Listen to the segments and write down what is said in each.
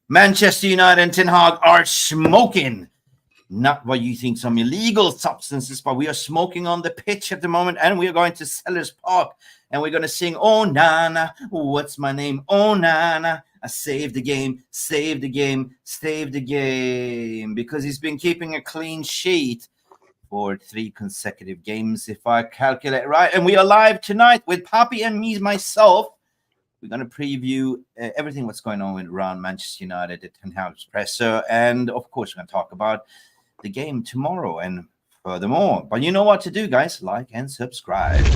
Manchester United and Ten Hag are smoking. Not what you think, some illegal substances, but we are smoking on the pitch at the moment, and we are going to Selhurst Park, and we're going to sing, "Oh Nana, what's my name? Oh Nana, I saved the game, saved the game, saved the game," because he's been keeping a clean sheet for 3 consecutive games, if I calculate right. And we are live tonight with Papi and me, myself. We're going to preview everything what's going on around Manchester United, the Ten Hag presser, and of course we're going to talk about the game tomorrow and furthermore. But you know what to do, guys. Like and subscribe.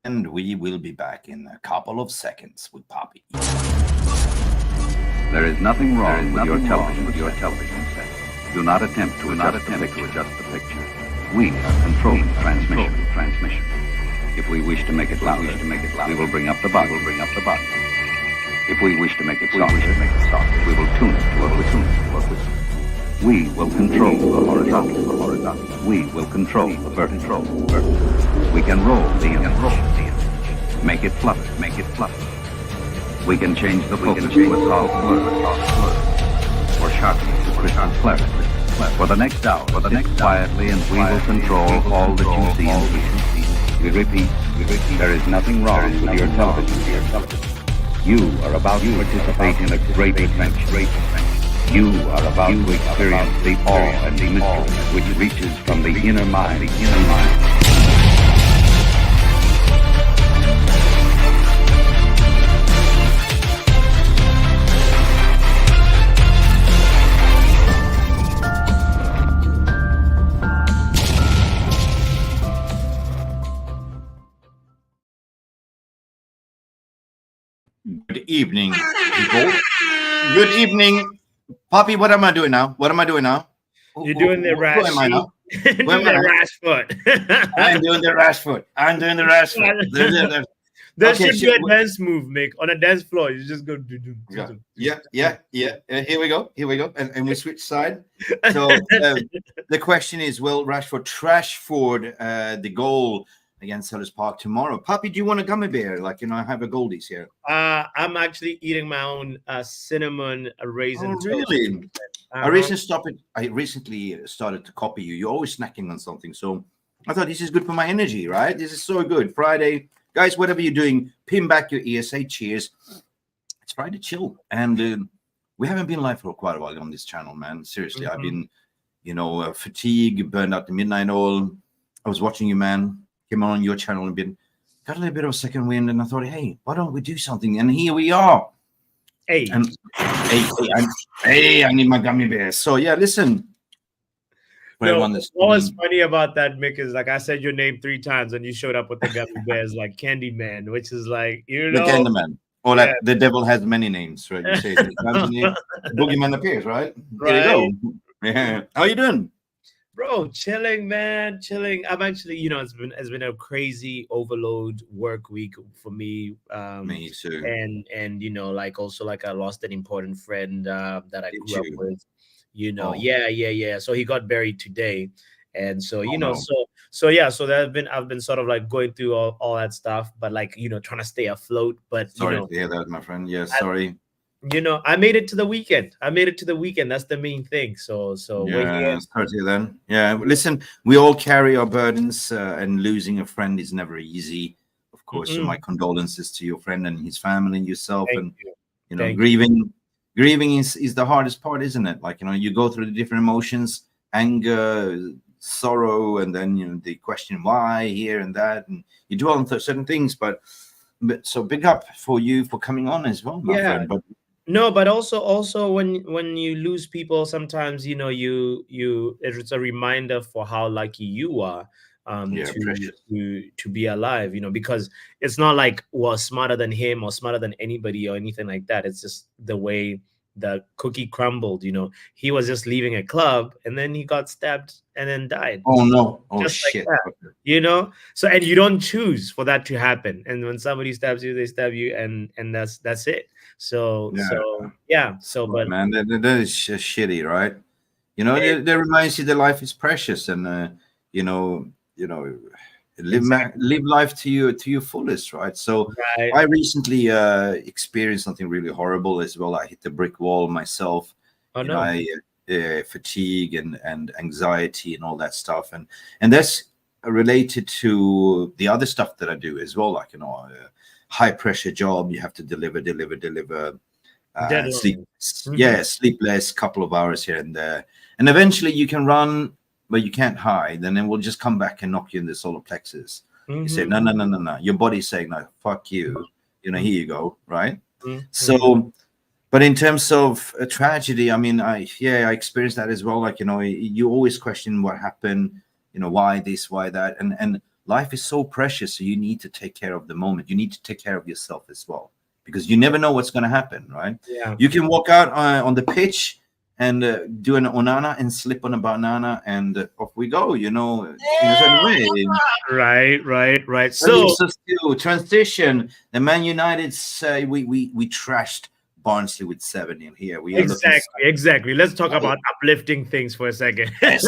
And we will be back in a couple of seconds with Papi. There is nothing wrong with your television set. Do not attempt to adjust the picture. We are controlling transmission. If we wish to make it louder, we will bring up the button. If we wish to make it softer, we will tune it to a whistle. We will control the horizontal. We will control the vertical. We can roll the image. Make it flutter. We can change the focus to a soft blur, or sharpness to crystal clarity. For the next hour, sit quietly, and we will control all that you see and hear. We repeat, there is nothing wrong with your television. You are about to participate in a great adventure. You are about to experience the awe and the mystery which reaches from the inner mind. Good evening, people. Good evening. Papi, what am I doing now? You're doing the Rashford. Who am I now? Rashford. I'm doing the Rashford. There should be a dance move, Mick. On a dance floor, you just go do. Yeah. Here we go. And we switch side. So the question is, will Rashford the goal against Selhurst Park tomorrow? Papi, do you want a gummy bear? I have a Goldies here. I'm actually eating my own cinnamon raisin toast. Really? I recently started to copy you. You're always snacking on something. So I thought this is good for my energy, right? This is so good. Friday. Guys, whatever you're doing, pin back your ears, say cheers. It's Friday chill. And we haven't been live for quite a while on this channel, man. Seriously, I've been, fatigued, burned out the midnight oil. I was watching you, man. Came on your channel and got a little bit of a second wind, and I thought, hey, why don't we do something? And here we are. Hey, I need my gummy bears. So yeah, listen. What was funny about that, Mick, is I said your name 3 times and you showed up with the gummy bears like Candyman, which is the Candyman. Or the devil has many names, right? You say Boogeyman appears, right? Here you go. Yeah. How you doing? Bro, chilling, man, chilling. I'm actually, it's been a crazy overload work week for me. Me too. And also I lost an important friend that I grew up with. Oh. So he got buried today, and so I've been sort of going through all that stuff, but trying to stay afloat. But sorry to hear that, my friend. Yeah, sorry. I made it to the weekend. That's the main thing. So yeah, sorry to hear then. Yeah, listen, we all carry our burdens, and losing a friend is never easy. Of course, so my condolences to your friend and his family and yourself. Thank you. Grieving is the hardest part, isn't it? You go through the different emotions, anger, sorrow, and then they question why here and that, and you dwell on certain things. But so big up for you for coming on as well, my friend. But no, but also when you lose people, sometimes it's a reminder for how lucky you are to be alive, because it's not like we're smarter than him or smarter than anybody or anything like that. It's just the way the cookie crumbled. He was just leaving a club and then he got stabbed and then died. Oh no! Oh just shit! Like so, and you don't choose for that to happen. And when somebody stabs you, they stab you, and that's it. So but man, that is just shitty, right? That reminds you that life is precious, and live life to your fullest, right? So I recently experienced something really horrible as well. I hit the brick wall myself. Oh, no. Fatigue and anxiety and all that stuff, and that's related to the other stuff that I do as well, like high pressure job. You have to deliver sleepless couple of hours here and there, and eventually you can run but you can't hide, and then we'll just come back and knock you in the solar plexus. You say no, your body's saying no, fuck you, here you go, right? So but in terms of a tragedy, I mean, I experienced that as well. Like, you always question what happened, why this, why that, and life is so precious. So you need to take care of the moment. You need to take care of yourself as well, because you never know what's going to happen, right? Yeah. You can walk out on the pitch and do an onana and slip on a banana, and off we go, in a certain way. Right. So transition. The Man United say we trashed Barnsley with 7-0 here. We are exactly. Let's talk about uplifting things for a second. Yes.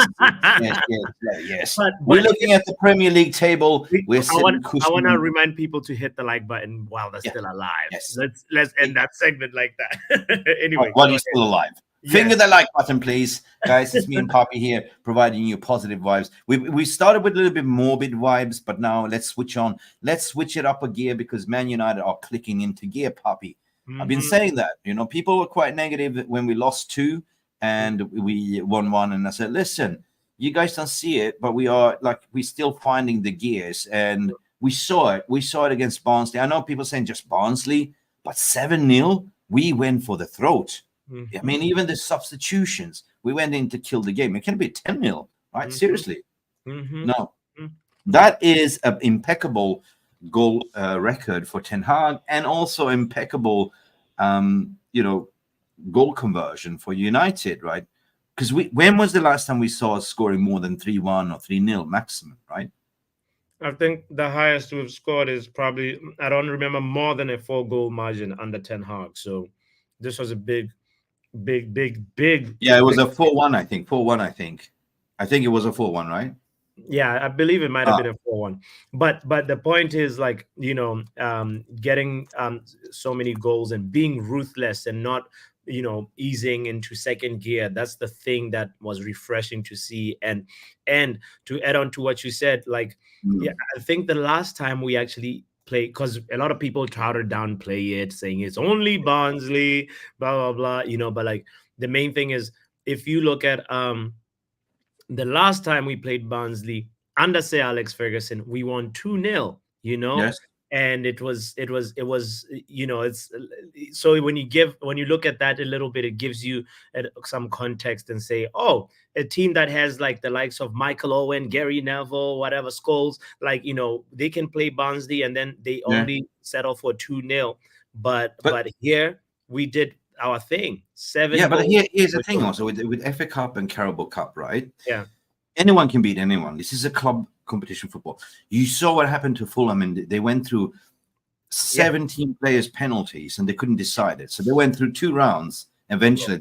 But we're looking at the Premier League table. I want to remind people to hit the like button while they're still alive. Yes. Let's end that segment like that. Anyway, while you're still alive. Finger the like button, please, guys. It's me and Papi here, providing you positive vibes. We started with a little bit morbid vibes, but now let's switch on. Let's switch it up a gear, because Man United are clicking into gear, Papi. I've been saying that, people were quite negative when we lost 2 and we won 1. And I said, listen, you guys don't see it, but we're still finding the gears, and we saw it. We saw it against Barnsley. I know people saying just Barnsley, but 7-0, we went for the throat. I mean, even the substitutions, we went in to kill the game. It can be 10-0, right? Seriously. No, that is an impeccable goal record for Ten Hag, and also impeccable goal conversion for United, right? Because when was the last time we saw us scoring more than 3-1 or 3-0 maximum, right? I think the highest we've scored is probably, I don't remember, more than a 4-goal margin under Ten Hag. So this was a big. Yeah, it was a 4-1, I think. 4-1, I think. I think it was a 4-1, right? Yeah, I believe it might have been a 4-1. But the point is, getting so many goals and being ruthless and not, easing into second gear. That's the thing that was refreshing to see. And to add on to what you said, I think the last time we actually play, because a lot of people try to downplay it, saying it's only Barnsley, blah blah blah, but the main thing is, if you look at the last time we played Barnsley under Sir Alex Ferguson, we won 2-0, Yes. And it was it's so when you look at that a little bit, it gives you some context and say, oh, a team that has the likes of Michael Owen, Gary Neville, whatever, Scholes, they can play Barnsley, and then they only settle for 2-0. But here we did our thing. 7. Yeah, but here's the thing also with FA Cup and Carabao Cup, right? Yeah. Anyone can beat anyone. This is a club competition football. You saw what happened to Fulham, and they went through 17 players penalties, and they couldn't decide it. So they went through 2 rounds. Eventually,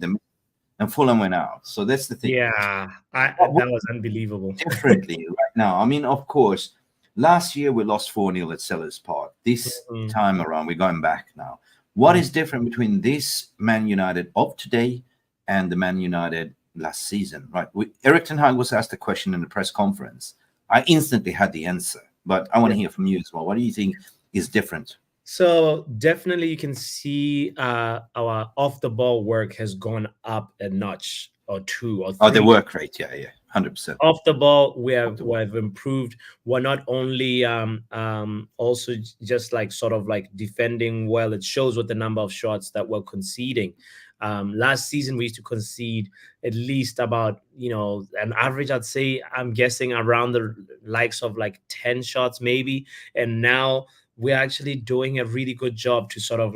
and Fulham went out. So that's the thing. Yeah, that was unbelievable. Differently right now. I mean, of course, last year we lost 4-0 at Selhurst Park. This time around, we're going back now. What is different between this Man United of today and the Man United last season, right? Erik ten Hag was asked a question in the press conference. I instantly had the answer, but I want to hear from you as well. What do you think is different? So definitely you can see our off-the-ball work has gone up a notch or 2 or 3. Oh, the work rate, yeah, 100%. Off the ball, we have improved. We're not only also just sort of defending well. It shows with the number of shots that we're conceding. Last season we used to concede at least about an average, I'd say, I'm guessing around the likes of 10 shots maybe, and now we're actually doing a really good job to sort of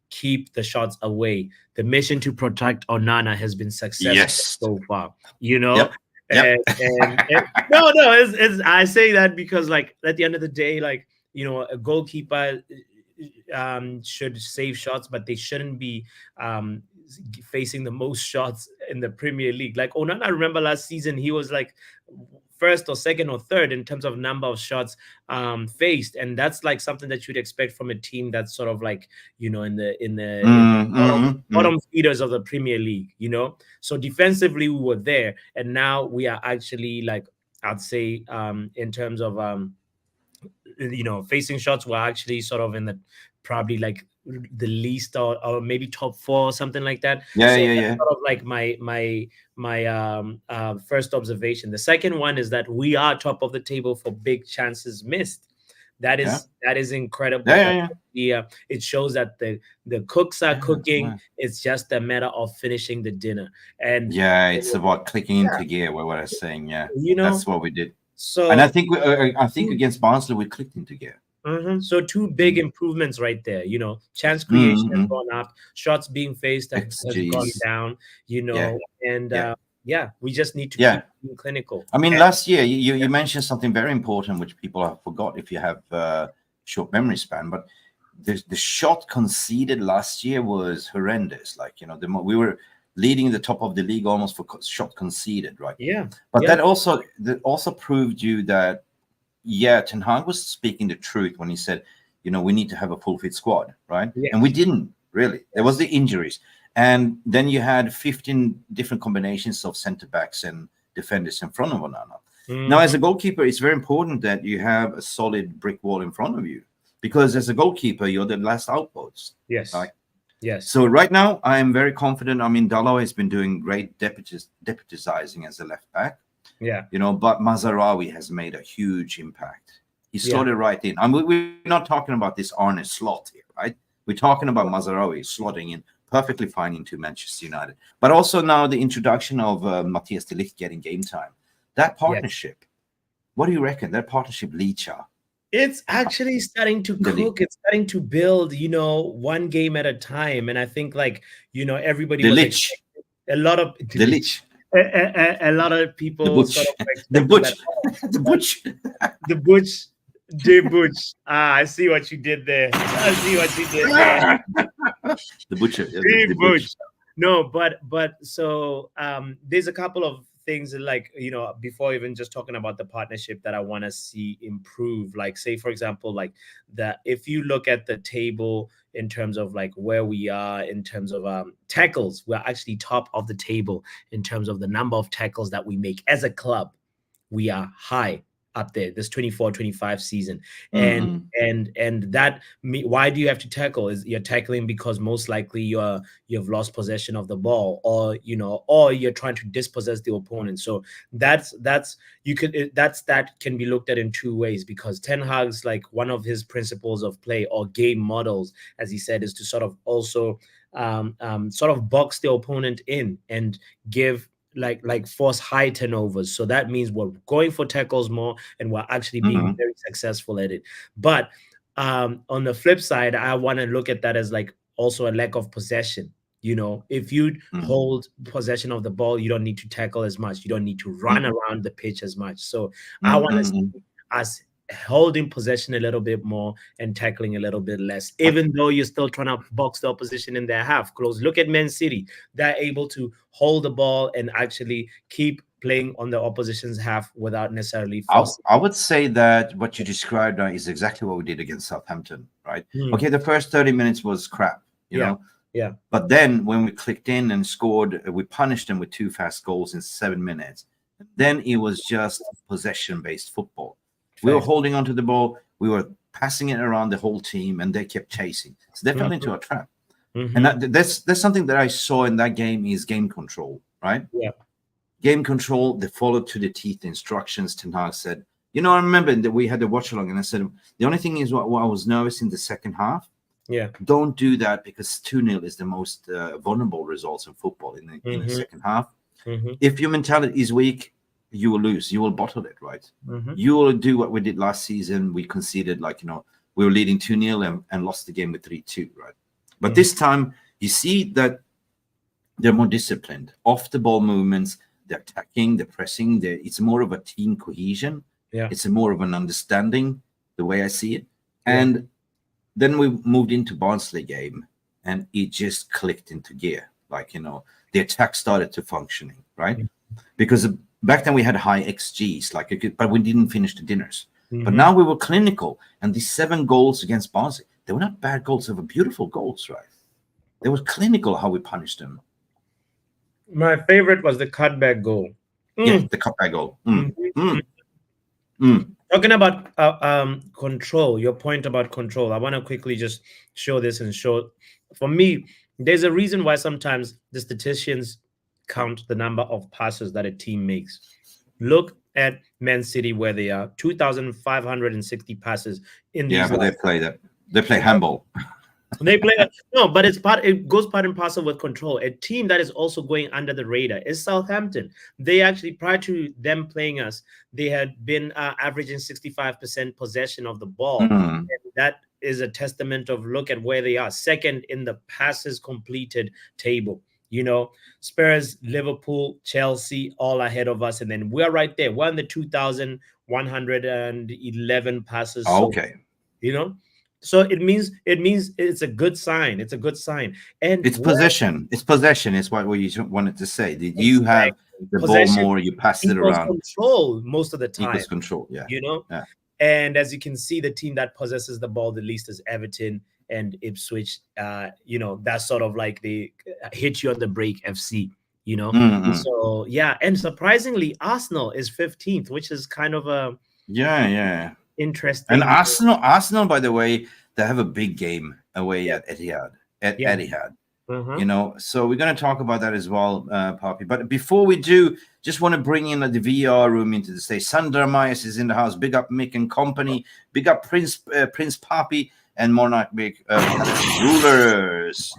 keep the shots away. The mission to protect Onana has been successful so far, Yep. And no, it's I say that because at the end of the day, a goalkeeper should save shots, but they shouldn't be facing the most shots in the Premier League. Like Onana, I remember last season he was like first or second or third in terms of number of shots faced, and that's like something that you'd expect from a team that's sort of like, you know, in the bottom feeders of the Premier League, you know. So defensively we were there, and now we are actually, like, I'd say in terms of you know, facing shots, we're actually sort of in the probably like the least or maybe top 4 or something like that. Yeah, so yeah, that's yeah. sort of like my first observation. The second one is that we are top of the table for big chances missed. That is incredible. It shows that the cooks are cooking. Yeah. It's just a matter of finishing the dinner. And it's about clicking into gear. What I was saying, you know, that's what we did. So, and I think against Barnsley we clicked into gear. So 2 big improvements right there. You know, chance creation has gone up, shots being faced has gone down. You know, and we just need to keep being clinical. I mean, last year you mentioned something very important which people have forgot if you have short memory span. But the shot conceded last year was horrendous. Like, you know, we were leading the top of the league almost for shot conceded, right? But that also proved you that Ten Hag was speaking the truth when he said, you know, we need to have a full fit squad, right? And we didn't really. There was the injuries, and then you had 15 different combinations of center backs and defenders in front of one another. Now, as a goalkeeper, it's very important that you have a solid brick wall in front of you, because as a goalkeeper, you're the last outpost. Right? Yes. So right now, I am very confident. I mean, Dialo has been doing great deputizing as a left back. You know, but Mazraoui has made a huge impact. He slotted right in. I mean, we're not talking about this Arne slot here, right? We're talking about Mazraoui slotting in perfectly fine into Manchester United. But also now the introduction of Matthias de Ligt getting game time. That partnership, what do you reckon? That partnership, Licha? It's actually starting to cook. It's starting to build, you know, one game at a time. And I think, like, you know, everybody was a lot of a lot of people sort of the butch. I see what you did there. The butcher. The butch. No, but so there's a couple of things, like, you know, before even just talking about the partnership that I want to see improve. Like, say, for example, like that if you look at the table in terms of like where we are in terms of tackles, we're actually top of the table in terms of the number of tackles that we make as a club. We are high up there this 24-25 season. And that, why do you have to tackle? Is you're tackling because most likely you've lost possession of the ball, or, you know, or you're trying to dispossess the opponent. So that can be looked at in 2 ways, because Ten Hag's, like, one of his principles of play or game models, as he said, is to sort of also sort of box the opponent in and give like force high turnovers. So that means we're going for tackles more, and we're actually being very successful at it. But on the flip side, I want to look at that as like also a lack of possession. You know, if you hold possession of the ball, you don't need to tackle as much. You don't need to run around the pitch as much. So I want to see us holding possession a little bit more and tackling a little bit less, even though you're still trying to box the opposition in their half close. Look at Man City. They're able to hold the ball and actually keep playing on the opposition's half without necessarily forcing. I would say that what you described is exactly what we did against Southampton, right? Okay, the first 30 minutes was crap, you know? But then when we clicked in and scored, we punished them with 2 fast goals in 7 minutes. Then it was just possession-based football. We were holding onto the ball. We were passing it around the whole team, and they kept chasing. So they fell into a trap. And that's something that I saw in that game is game control, right? Game control. They followed to the teeth instructions. Ten Hag said, you know, I remember that we had the watch along, and I said, the only thing is what I was nervous in the second half. Don't do that, because 2-0 is the most vulnerable results in football in the second half. If your mentality is weak, you will lose. You will bottle it, right? You will do what we did last season. We conceded, like, you know, we were leading 2-0 and lost the game with 3-2, right? But this time, you see that they're more disciplined. Off the ball movements, they're attacking, they're pressing. It's more of a team cohesion. It's more of an understanding, the way I see it. And then we moved into Barnsley game, and it just clicked into gear. like, the attack started to functioning, right? Because back then we had high XGs, but we didn't finish the dinners. But now we were clinical, and these 7 goals against Barnsley, they were not bad goals. They were beautiful goals, right? They were clinical how we punished them. My favorite was the cutback goal. Yeah, the cutback goal. Talking about control, your point about control, I want to quickly just show this and show. For me, there's a reason why sometimes the statisticians count the number of passes that a team makes. Look at Man City, where they are 2,560 passes in these. Yeah, but they play handball. They play no, but it goes part and parcel with control. A team that is also going under the radar is Southampton. They actually, prior to them playing us, they had been averaging 65% possession of the ball. And that is a testament of, look at where they are, second in the passes completed table. Spurs, Liverpool, Chelsea, all ahead of us, and then we're right there. We're in the 2,111 passes. Okay. So it means it's a good sign. It's a good sign. And it's possession. It's possession. Is what you wanted to say. Did you have the ball more? You pass it around. Control most of the time. Equals control. Yeah. Yeah. And as you can see, the team that possesses the ball the least is Everton and Ipswich. That's sort of like they hit you on the break, FC. So yeah, and surprisingly, Arsenal is 15th, which is kind of a interesting. And Arsenal, by the way, they have a big game away at Etihad. Etihad. So we're going to talk about that as well, Papi. But before we do, just want to bring in the VR room into the stage. Sandra Myers is in the house. Big up Mick and company. Big up Prince Papi and Monarch Big Rulers.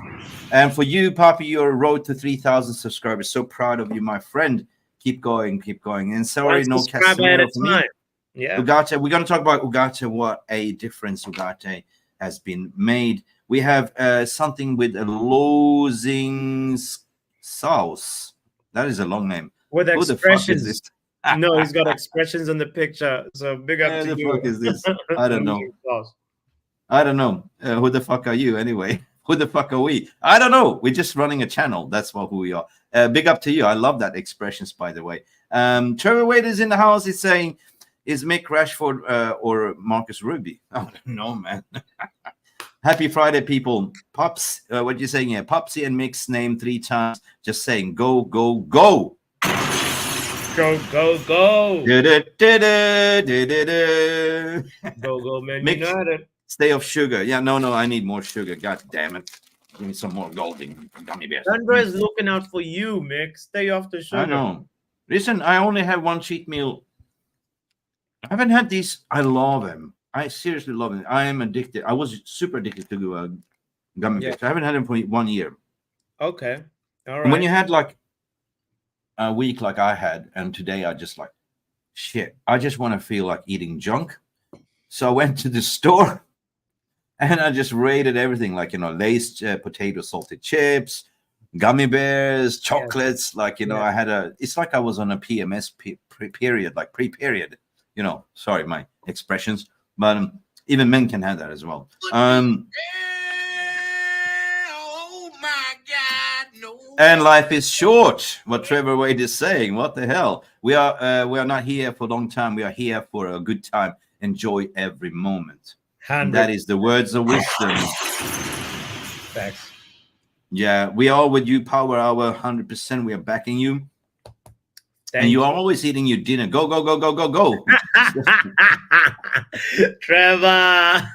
And for you, Papi, your road to 3,000 subscribers. So proud of you, my friend. Keep going. And sorry, no Casemiro for me. Yeah, Ugarte. We're going to talk about Ugarte. What a difference Ugarte has been made. We have something with a losing sauce. That is a long name. With Who expressions. The fuck is this? No, he's got expressions on the picture. So big up to you. Who the fuck is this? I don't know. Who the fuck are you anyway? Who the fuck are we? I don't know. We're just running a channel. That's who we are. Big up to you. I love that expressions, by the way. Trevor Wade is in the house. He's saying, is Mick Rashford or Marcus Ruby? I don't know, man. Happy Friday, people. Pops, what you saying here? Popsy and Mick's name 3 times. Just saying, go, go, go. Go, go, go. Go, go, man. Mick, United. Stay off sugar. Yeah, no, I need more sugar. God damn it. Give me some more golden gummy bears. Sandra is looking out for you, Mick. Stay off the sugar. I know. Listen, I only have 1 cheat meal. I haven't had these. I love them. I seriously love them. I am addicted. I was super addicted to gummy bears. I haven't had them for 1 year. Okay. All right. And when you had like a week like I had, and today I just like, shit, I just want to feel like eating junk. So I went to the store and I just raided everything, like, Lay's potato salted chips, gummy bears, chocolates. Like, I had it's like I was on a PMS period, like pre-period. Sorry, my expressions, but even men can have that as well. Oh my God, no. And life is short. What Trevor Wade is saying. What the hell? We are not here for a long time. We are here for a good time. Enjoy every moment. That is the words of wisdom. Thanks. Yeah, we are with you, Power Hour, 100%. We are backing you. And you are always eating your dinner. Go, go, go, go, go, go. Trevor.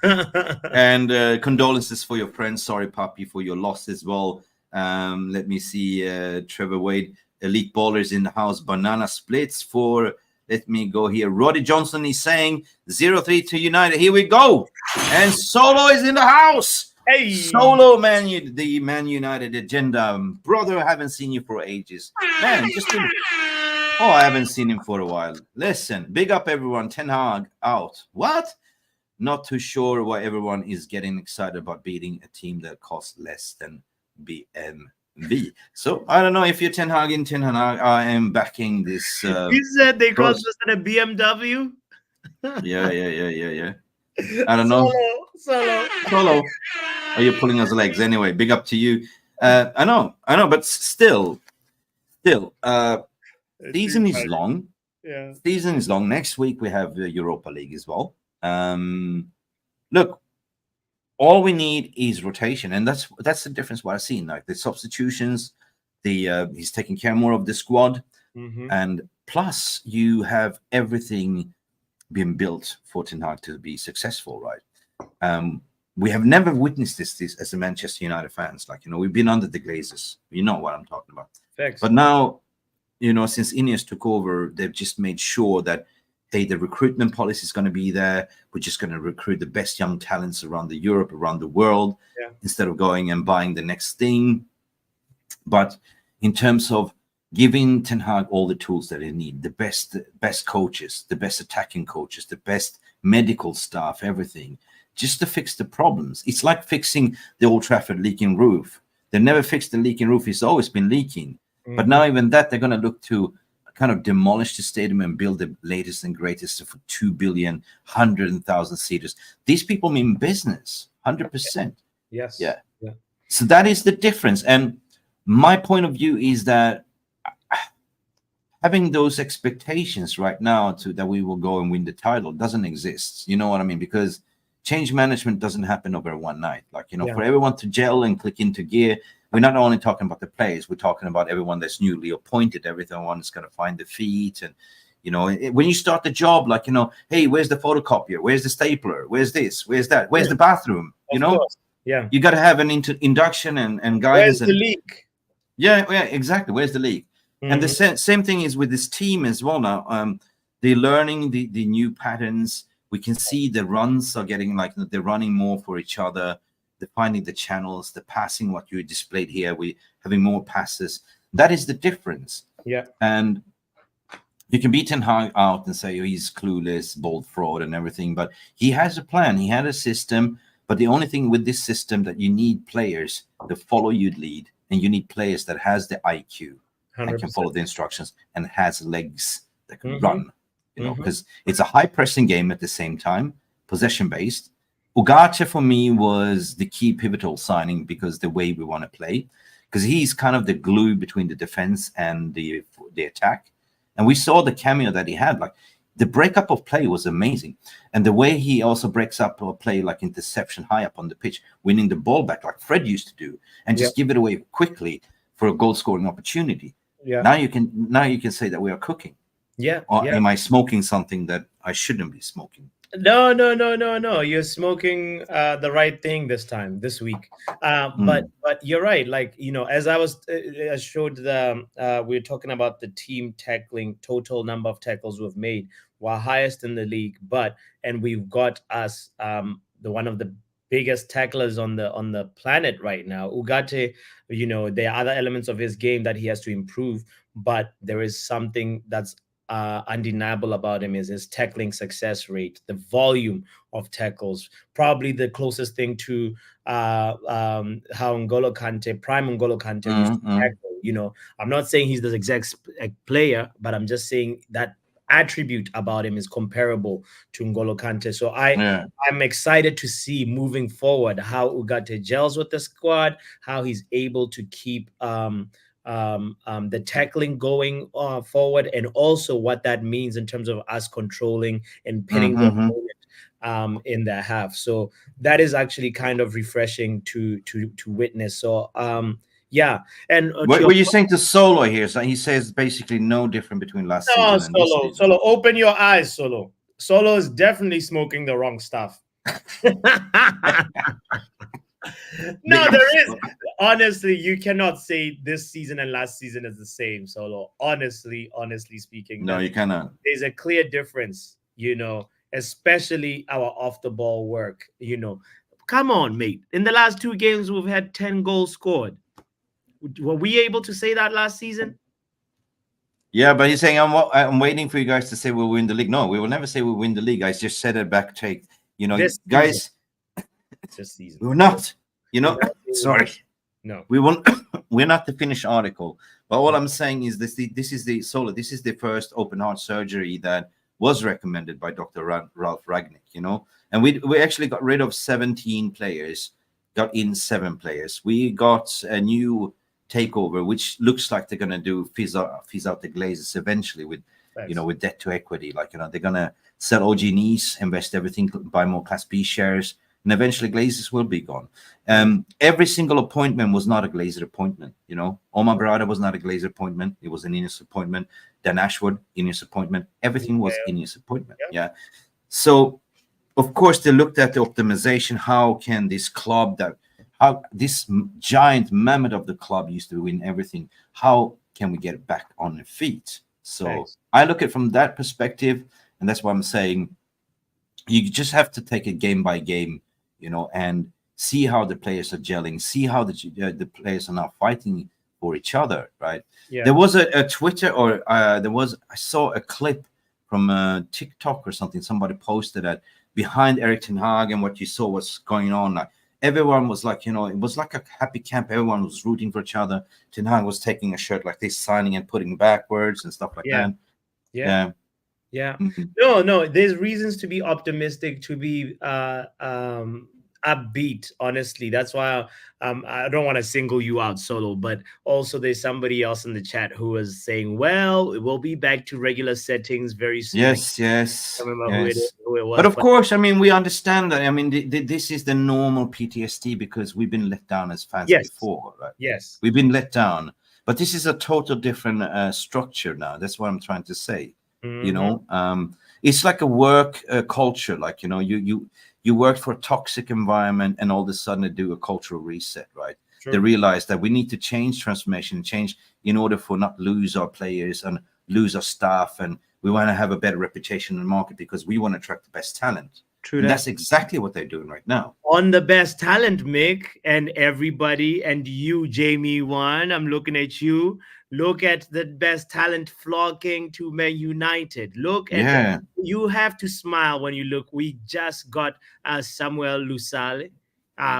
And condolences for your friends. Sorry, Papi, for your loss as well. Let me see. Trevor Wade, Elite Ballers in the house. Banana splits for, let me go here. Roddy Johnson is saying 0-3 to United. Here we go. And Solo is in the house. Hey. Solo, man, the Man United agenda. Brother, I haven't seen you for ages. Man, I haven't seen him for a while. Listen, big up everyone. Ten Hag out. What? Not too sure why everyone is getting excited about beating a team that costs less than BMV. So I don't know if you're Ten Hag. I am backing this. He said they cost less than a BMW. Yeah. I don't know. Solo. Are you pulling us legs? Anyway, big up to you. I know, but still, season is long. Yeah. Season is long. Next week we have the Europa League as well. Look, all we need is rotation, and that's the difference. What I've seen, like the substitutions, he's taking care more of the squad, and plus you have everything being built for Ten Hag to be successful, right? We have never witnessed this as a Manchester United fans. Like, we've been under the Glazers. You know what I'm talking about. Thanks. But now, since Ineos took over, they've just made sure that, hey, the recruitment policy is going to be there. We're just going to recruit the best young talents around the Europe, around the world, instead of going and buying the next thing. But in terms of giving Ten Hag all the tools that they need, the best coaches, the best attacking coaches, the best medical staff, everything, just to fix the problems. It's like fixing the Old Trafford leaking roof. They never fixed the leaking roof. It's always been leaking. But now even that, they're going to look to kind of demolish the stadium and build the latest and greatest for 2 billion, 100,000 seaters. These people mean business, 100%. Yes. Yeah. So that is the difference. And my point of view is that having those expectations right now that we will go and win the title doesn't exist. You know what I mean? Because change management doesn't happen over one night. Like, for everyone to gel and click into gear, we're not only talking about the players, we're talking about everyone that's newly appointed, everyone that's going to find the feet. And, when you start the job, like, hey, where's the photocopier? Where's the stapler? Where's this? Where's that? Where's the bathroom? Of course. Yeah. You got to have an induction and guidance. Where's the leak? Yeah, exactly. Where's the leak? And the same thing is with this team as well now. They're learning the new patterns. We can see the runs are getting, like, they're running more for each other. They're finding the channels, the passing, what you displayed here. We're having more passes. That is the difference. Yeah. And you can beat Ten Hag out and say, oh, he's clueless, bold fraud and everything. But he has a plan. He had a system. But the only thing with this system that you need players that follow you lead, and you need players that has the IQ 100%. And can follow the instructions and has legs that can run. Because it's a high pressing game at the same time, possession based. Ugarte for me was the key pivotal signing because the way we want to play, because he's kind of the glue between the defense and the attack. And we saw the cameo that he had, like the breakup of play was amazing. And the way he also breaks up a play, like interception high up on the pitch, winning the ball back like Fred used to do, and just give it away quickly for a goal scoring opportunity. Yeah. Now you can say that we are cooking. Yeah. Or am I smoking something that I shouldn't be smoking? No. You're smoking the right thing this week. But you're right. Like, as I showed we're talking about the team tackling, total number of tackles we've made. We're highest in the league, and we've got us one of the biggest tacklers on the planet right now. Ugarte, there are other elements of his game that he has to improve, but there is something that's undeniable about him is his tackling success rate, the volume of tackles, probably the closest thing to how prime N'Golo Kante used to tackle. I'm not saying he's the exact player, but I'm just saying that attribute about him is comparable to N'Golo Kante. So I'm excited to see moving forward how Ugarte gels with the squad, how he's able to keep the tackling going forward, and also what that means in terms of us controlling and pinning the opponent in the half. So that is actually kind of refreshing to witness. So and what were you saying to Solo here? So he says basically no different between last season and this season. Solo, open your eyes, Solo. Solo is definitely smoking the wrong stuff. No, there is. Honestly, you cannot say this season and last season is the same, Solo. Honestly speaking. No, you cannot. There's a clear difference, especially our off the ball work. Come on, mate. In the last 2 games, we've had 10 goals scored. Were we able to say that last season? Yeah, but he's saying I'm waiting for you guys to say we'll win the league. No, we will never say we'll win the league. I just said it back take. Guys. This season. We're not, sorry. No. We won't. We're not the finished article. But what I'm saying is this is the first open heart surgery that was recommended by Dr. Ralph Ragnick, and we actually got rid of 17 players got in 7 players. We got a new takeover, which looks like they're going to do fizz out the Glazers eventually with, with debt to equity. Like, they're going to sell OG Nice, invest everything, buy more Class B shares, and eventually Glazers will be gone. Every single appointment was not a Glazer appointment. Omar Barada was not a Glazer appointment. It was an Ineos appointment. Dan Ashwood, Ineos appointment. Everything was Ineos appointment. Yeah. So, of course, they looked at the optimization. How can this club how this giant mammoth of the club used to win everything, how can we get it back on the feet? So I look at it from that perspective, and that's why I'm saying you just have to take it game by game, and see how the players are gelling, see how the players are now fighting for each other, right? Yeah. There was a Twitter, or I saw a clip from TikTok or something. Somebody posted that behind Erik Ten Hag, and what you saw was going on. Like, everyone was like, it was like a happy camp. Everyone was rooting for each other. Ten Hag was taking a shirt like this, signing and putting backwards and stuff like that. Yeah. Mm-hmm. No, there's reasons to be optimistic, to be upbeat, honestly. That's why I don't want to single you out, Solo, but also there's somebody else in the chat who was saying, well, we'll be back to regular settings very soon. Yes. I remember who it was, but of course, I mean, we understand that. I mean, this is the normal PTSD, because we've been let down as fans before, right? Yes, we've been let down, but this is a total different structure now. That's what I'm trying to say. It's like a work culture. Like, you work for a toxic environment, and all of a sudden they do a cultural reset, right? True. They realize that we need to change in order for not lose our players and lose our staff, and we want to have a better reputation in the market because we want to attract the best talent. True. And that's exactly what they're doing right now. On the best talent, Mick, and everybody, and you, Jamie One, I'm looking at you. Look at the best talent flocking to Man United. Look at you have to smile when you look. We just got Samuel Lusale,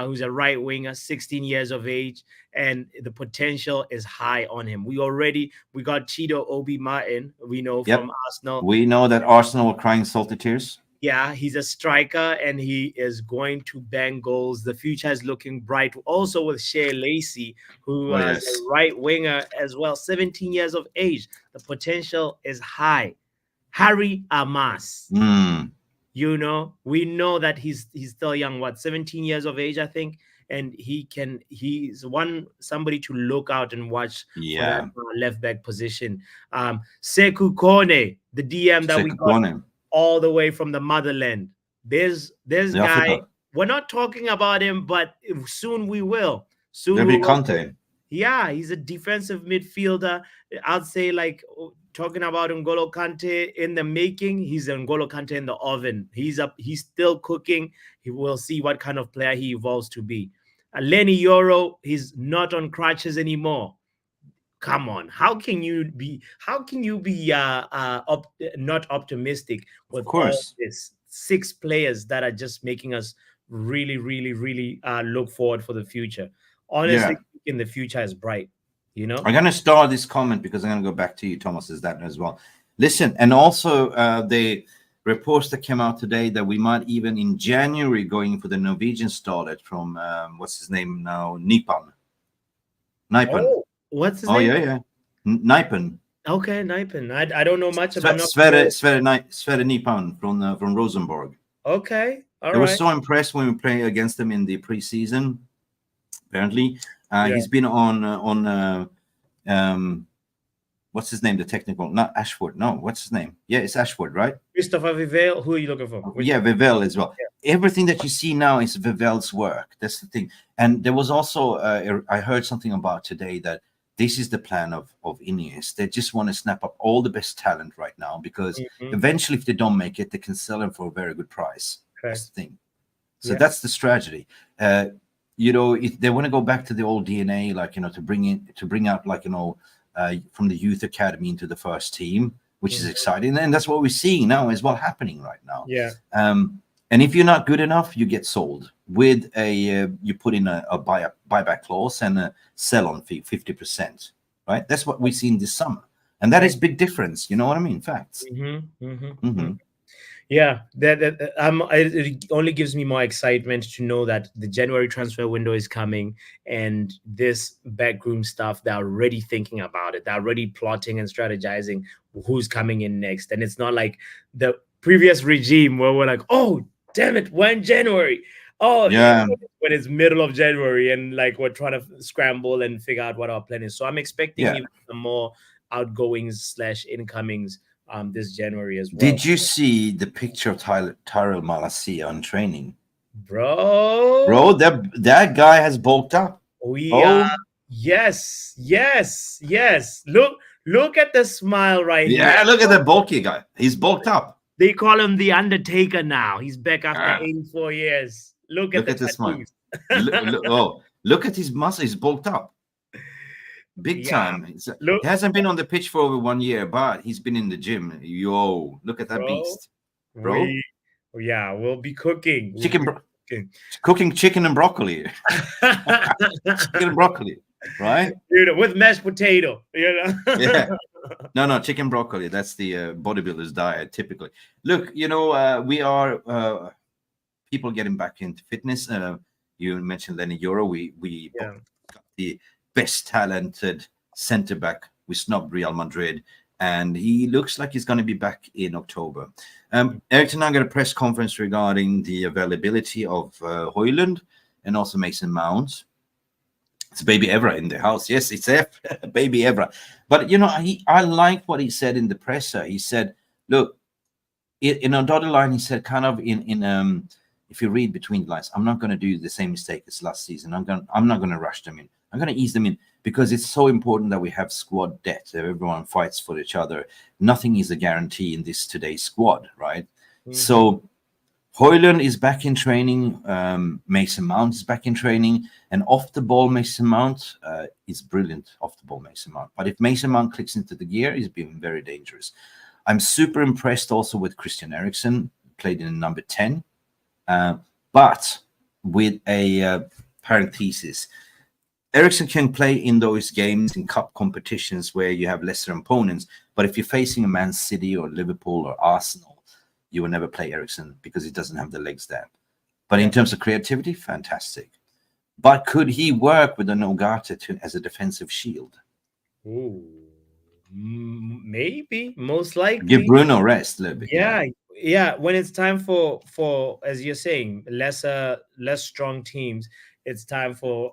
who's a right winger, 16 years of age, and the potential is high on him. We got Chido Obi Martin. We know from Arsenal. We know that Arsenal are crying salty tears. Yeah, he's a striker, and he is going to bang goals. The future is looking bright. Also with Shea Lacey, who is a right winger as well, 17 years of age. The potential is high. Harry Amas. We know that he's still young. 17 years of age, I think, and he's somebody to look out and watch for that left back position. Sekou Kone, the DM that we got all the way from the motherland. There's guy. We're not talking about him, but soon we will. Soon we will. Yeah, he's a defensive midfielder. I'd say, like, talking about N'Golo Kante in the making, he's N'Golo Kante in the oven. He's still cooking. He will see what kind of player he evolves to be. Lenny Yoro, he's not on crutches anymore. Come on, how can you be not optimistic with all this 6 players that are just making us really, really, really look forward for the future? Honestly, in the future is bright. I'm going to start this comment because I'm going to go back to you, Thomas, as that as well. Listen, and also the reports that came out today that we might even in January going for the Norwegian starlet from what's his name now, Nipan. Oh. What's his name? Yeah. Nipan. Okay, Nipan. I don't know much about Sverre Nipan from Rosenborg. Okay, all right. I was so impressed when we played against them in the preseason. Apparently, he's been on what's his name? The technical, not Ashford. No, what's his name? Yeah, it's Ashford, right? Christopher Vivell. Who are you looking for? Vivell as well. Yeah. Everything that you see now is Vivell's work. That's the thing. And there was also I heard something about today that this is the plan of Ineos. They just want to snap up all the best talent right now because eventually, if they don't make it, they can sell them for a very good price. That's the thing. So that's the strategy. If they want to go back to the old DNA, like to bring out like from the youth academy into the first team, which is exciting, and that's what we're seeing now is what happening right now. Yeah. And if you're not good enough, you get sold with you put in a buyback clause and a sell-on fee, 50%, right? That's what we've seen this summer. And that is big difference. You know what I mean? Facts. Yeah, it only gives me more excitement to know that the January transfer window is coming, and this backroom stuff, they're already thinking about it. They're already plotting and strategizing who's coming in next. And it's not like the previous regime where we're like, oh, damn it, when January? Oh, Yeah, when it's middle of January and like we're trying to scramble and figure out what our plan is. So I'm expecting yeah. even some more outgoings / incomings this January as well. Did you see the picture of Tyrell Malacia on training? Bro, Bro, that guy has bulked up. we are, Oh, yes, yes, yes. Look at the smile right here. yeah, look at the bulky guy. He's bulked up. They call him the Undertaker now. He's back after Ah, 84 years. Look at look the at this man. tattoos. Look at his muscle. He's bulked up. Big Yeah, time. look, He hasn't been on the pitch for over 1 year, but he's been in the gym. Yo, look at that bro. beast, bro. We'll be cooking. We'll Chicken, be cooking. cooking chicken and broccoli. Chicken and broccoli, right? With mashed potato, Yeah. No, chicken broccoli. That's the bodybuilder's diet typically. Look, we are people getting back into fitness. You mentioned Lenny Euro. We Yeah. got the best talented centre back. We snubbed Real Madrid, and he looks like he's going to be back in October. Erik Ten Hag got a press conference regarding the availability of Højlund and also Mason Mount. It's baby Evra in the house. Yes, it's baby Evra. But I like what he said in the presser. He said, "Look, in a dotted line," he said, kind of in if you read between the lines, I'm not going to do the same mistake as last season. I'm not going to rush them in. I'm going to ease them in because it's so important that we have squad depth. Everyone fights for each other. Nothing is a guarantee in this today's squad, right? Mm-hmm. So Højlund is back in training. Mason Mount is back in training. And off the ball, Mason Mount is brilliant. Off the ball, Mason Mount. But if Mason Mount clicks into the gear, he's been very dangerous. I'm super impressed also with Christian Eriksen, played in number 10. But with a parenthesis, Eriksen can play in those games in cup competitions where you have lesser opponents. But if you're facing a Man City or Liverpool or Arsenal, you will never play Eriksen because he doesn't have the legs there. But in terms of creativity, fantastic. But could he work with an Ugarte as a defensive shield? Ooh, maybe, most likely. Give Bruno rest a little bit. Yeah. When it's time for as you're saying, less strong teams, it's time for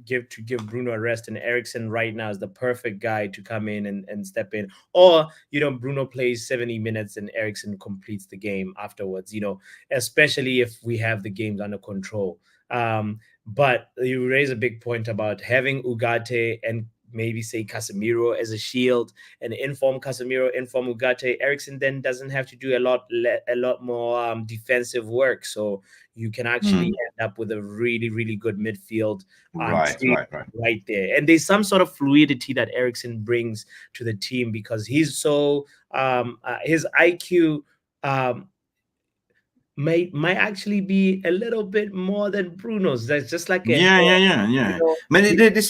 give Bruno a rest, and Eriksen right now is the perfect guy to come in and step in. Or Bruno plays 70 minutes and Eriksen completes the game afterwards. Especially if we have the games under control. But you raise a big point about having Ugarte and maybe say Casemiro as a shield, and inform Casemiro, inform Ugarte. Eriksen then doesn't have to do a lot more defensive work, so you can actually end up with a really, really good midfield right there. And there's some sort of fluidity that Eriksen brings to the team because he's so his IQ might actually be a little bit more than Bruno's. That's just like This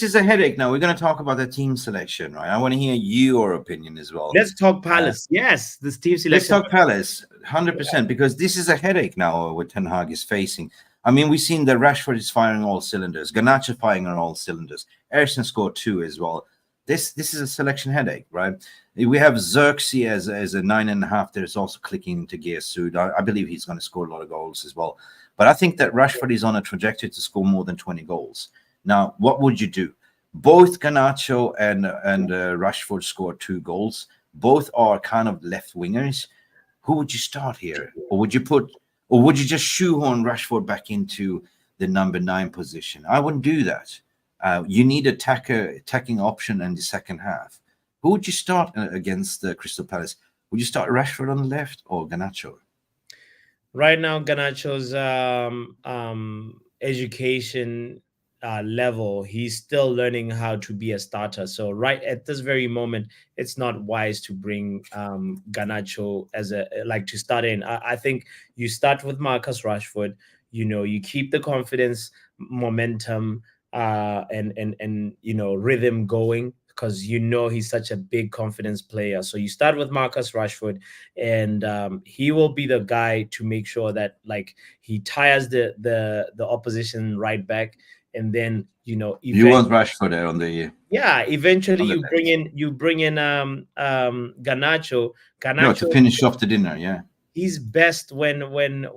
is a headache now. We're going to talk about the team selection, right? I want to hear your opinion as well. Let's talk Palace. Yes, this team selection. Let's talk Palace, 100%, because this is a headache now what Ten Hag is facing. I mean, we've seen that Rashford is firing all cylinders. Garnacho firing on all cylinders. Eriksen scored 2 as well. This is a selection headache, right? We have Xerxes as a 9.5. There's also clicking into gear soon. I believe he's going to score a lot of goals as well. But I think that Rashford is on a trajectory to score more than 20 goals. Now, what would you do? Both Garnacho and Rashford scored 2 goals. Both are kind of left wingers. Who would you start here? Or would you just shoehorn Rashford back into the number 9 position? I wouldn't do that. You need an attacking option in the second half. Who would you start against Crystal Palace? Would you start Rashford on the left or Garnacho? Right now, Garnacho's education level, he's still learning how to be a starter. So right at this very moment, it's not wise to bring Garnacho as to start in. I think you start with Marcus Rashford. You keep the confidence, momentum, and rhythm going. because he's such a big confidence player. So you start with Marcus Rashford, and he will be the guy to make sure that like he tires the opposition right back, and then you want Rashford there on the eventually you bring in Garnacho to finish off the dinner. Yeah, he's best when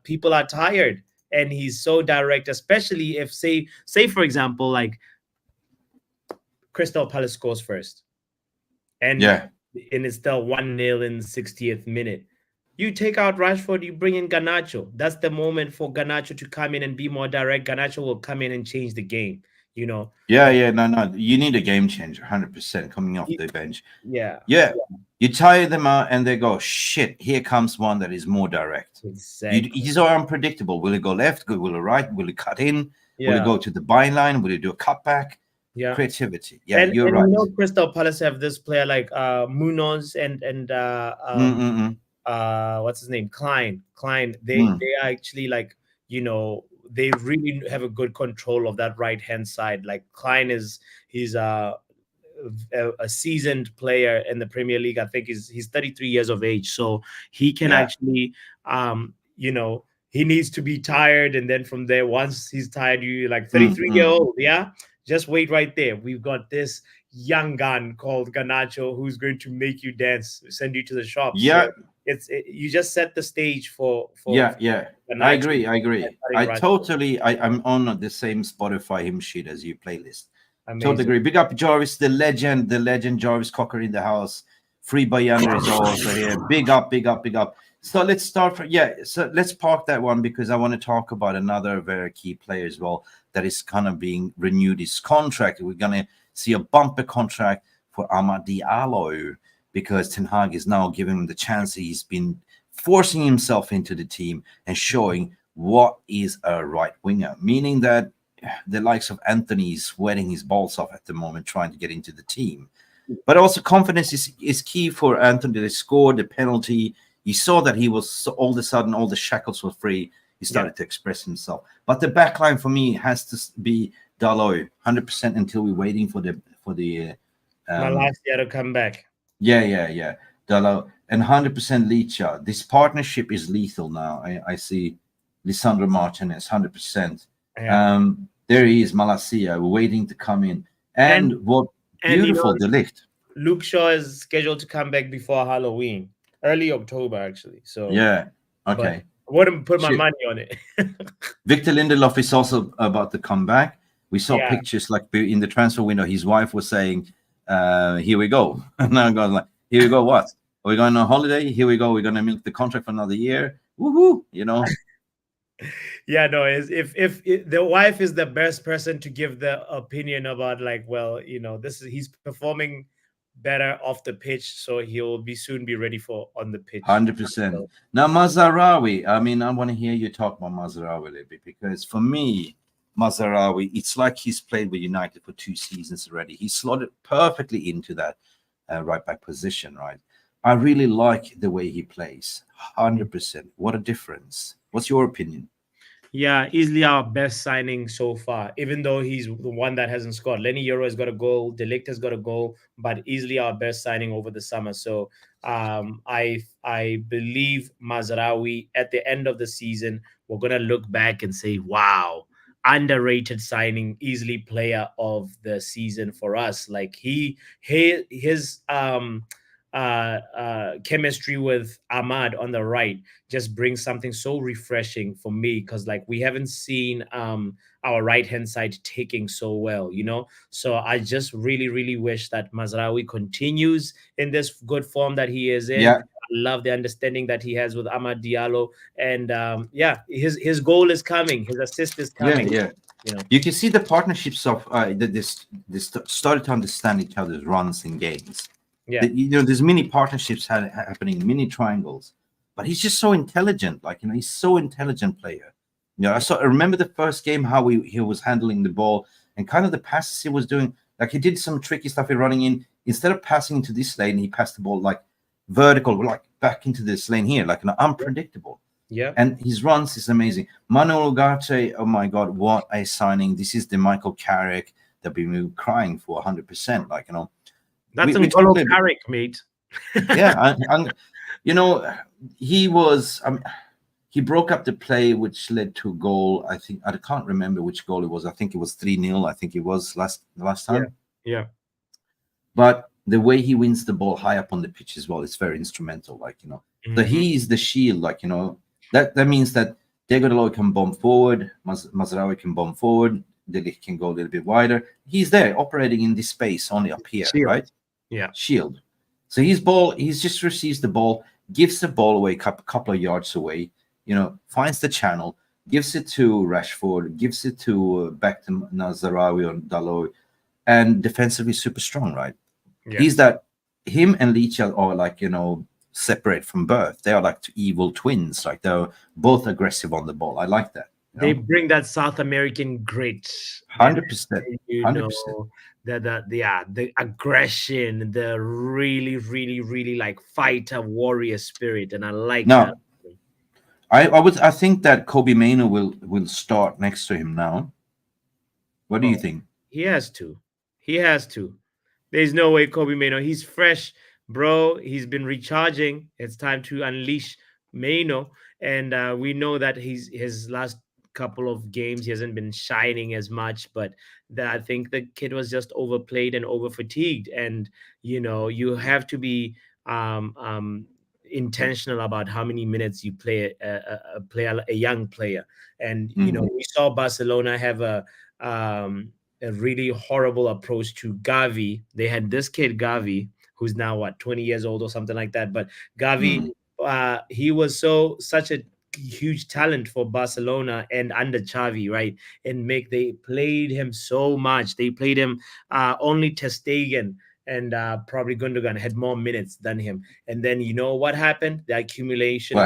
people are tired, and he's so direct, especially if say for example like Crystal Palace scores first, and it's still 1-0 in the 60th minute. You take out Rashford, you bring in Garnacho. That's the moment for Garnacho to come in and be more direct. Garnacho will come in and change the game. No. You need a game changer, 100% coming off the bench. Yeah. You tire them out, and they go, shit, here comes one that is more direct. Exactly. He's so unpredictable. Will it go left? Will it right? Will it cut in? Will it go to the byline? Will it do a cutback? Yeah, creativity. You're right. Crystal Palace have this player like Munoz and what's his name, Klein. They are actually like they really have a good control of that right hand side. Like Klein he's a seasoned player in the Premier League. I think he's 33 years of age, so he can actually he needs to be tired, and then from there, once he's tired, you like 33-year-old, just wait right there. We've got this young gun called Garnacho who's going to make you dance, send you to the shops. So you just set the stage for Garnacho. I agree. I'm on the same Spotify hymn sheet as you playlist. Amazing. Totally agree. Big up Jarvis, the legend Jarvis Cocker in the house. Free by Yonder is also here. Big up. So let's start so let's park that one, because I want to talk about another very key player as well that is kind of being renewed his contract. We're going to see a bumper contract for Amad Dialo, because Ten Hag is now giving him the chance. He's been forcing himself into the team and showing what is a right winger, meaning that the likes of Anthony is sweating his balls off at the moment trying to get into the team. But also confidence is key for Anthony. They scored the penalty. You saw that he was all of a sudden, all the shackles were free. He started to express himself. But the back line for me has to be Dialo, 100% until we're waiting for the Malacia to come back. Dialo, and 100% Licha. This partnership is lethal now. I see Lisandro Martinez, 100%. There he is, Malacia, waiting to come in. And what beautiful delict. Luke Shaw is scheduled to come back before Halloween. Early October, actually. So okay. I wouldn't put my money on it. Victor Lindelof is also about to come back. We saw pictures like in the transfer window. His wife was saying, "Here we go." And I'm going like, "Here we go. What? Are we going on holiday? Here we go. We're going to milk the contract for another year. Woohoo!" If the wife is the best person to give the opinion about like, well, he's performing better off the pitch, so he'll soon be ready for on the pitch. 100%. Now Mazraoui, I want to hear you talk about Mazraoui a little bit, because for me, Mazraoui, it's like he's played with United for 2 seasons already. He slotted perfectly into that right back position, right? I really like the way he plays. 100%. What a difference. What's your opinion? Yeah, easily our best signing so far, even though he's the one that hasn't scored. Lenny Euro has got a goal, De Ligt has got a goal, but easily our best signing over the summer. So I believe Mazraoui at the end of the season, we're going to look back and say, wow, underrated signing, easily player of the season for us. Like his chemistry with Ahmad on the right just brings something so refreshing for me, because like we haven't seen our right hand side taking so well, so I just really wish that Mazraoui continues in this good form that he is in. I love the understanding that he has with Amad Dialo, and his goal is coming, his assist is coming. You can see the partnerships of this started to understand each other's runs in games. There's many partnerships happening, many triangles, but he's just so intelligent. He's so intelligent player. I remember the first game how he was handling the ball and kind of the passes he was doing. Like he did some tricky stuff in running in. Instead of passing into this lane, he passed the ball like vertical, like back into this lane here, like unpredictable. And his runs is amazing. Manuel Ugarte, oh my God, what a signing! This is the Michael Carrick that we've been crying for 100%. Like, you know, that's an N'Golo Carrick, mate. Yeah, you know, he was. He broke up the play, which led to a goal. I think I can't remember which goal it was. I think it was 3-0. I think it was last time. Yeah. But the way he wins the ball high up on the pitch as well, it's very instrumental. Like, you know, so he is the shield. Like, you know, that means that Dialo can bomb forward, Mazraoui can bomb forward, De Ligt can go a little bit wider. He's there operating in this space only up here, shield. Right? Yeah, shield. So he's just receives the ball, gives the ball away a couple of yards away. You know, finds the channel, gives it to Rashford, gives it to back to Mazraoui or Dialo, and defensively super strong, right? Yeah. He's that. Him and Licha are like, you know, separate from birth. They are like two evil twins. Like, they're both aggressive on the ball. I like that. They bring that South American grit. 100%. You know, the aggression, the really like fighter warrior spirit, and I like that. I think that Kobbie Mainoo will start next to him now. What do you think? He has to. There's no way Kobbie Mainoo. He's fresh, bro. He's been recharging. It's time to unleash Mainoo, and we know that his last couple of games he hasn't been shining as much, but I think the kid was just overplayed and over fatigued, and you know, you have to be intentional about how many minutes you play a young player. And you know, we saw Barcelona have a really horrible approach to Gavi. They had this kid Gavi, who's now what, 20 years old or something like that. But Gavi, he was such a huge talent for Barcelona and under Xavi, right? And Mick, they played him so much. They played him only Ter Stegen and probably Gundogan had more minutes than him. And then you know what happened? The accumulation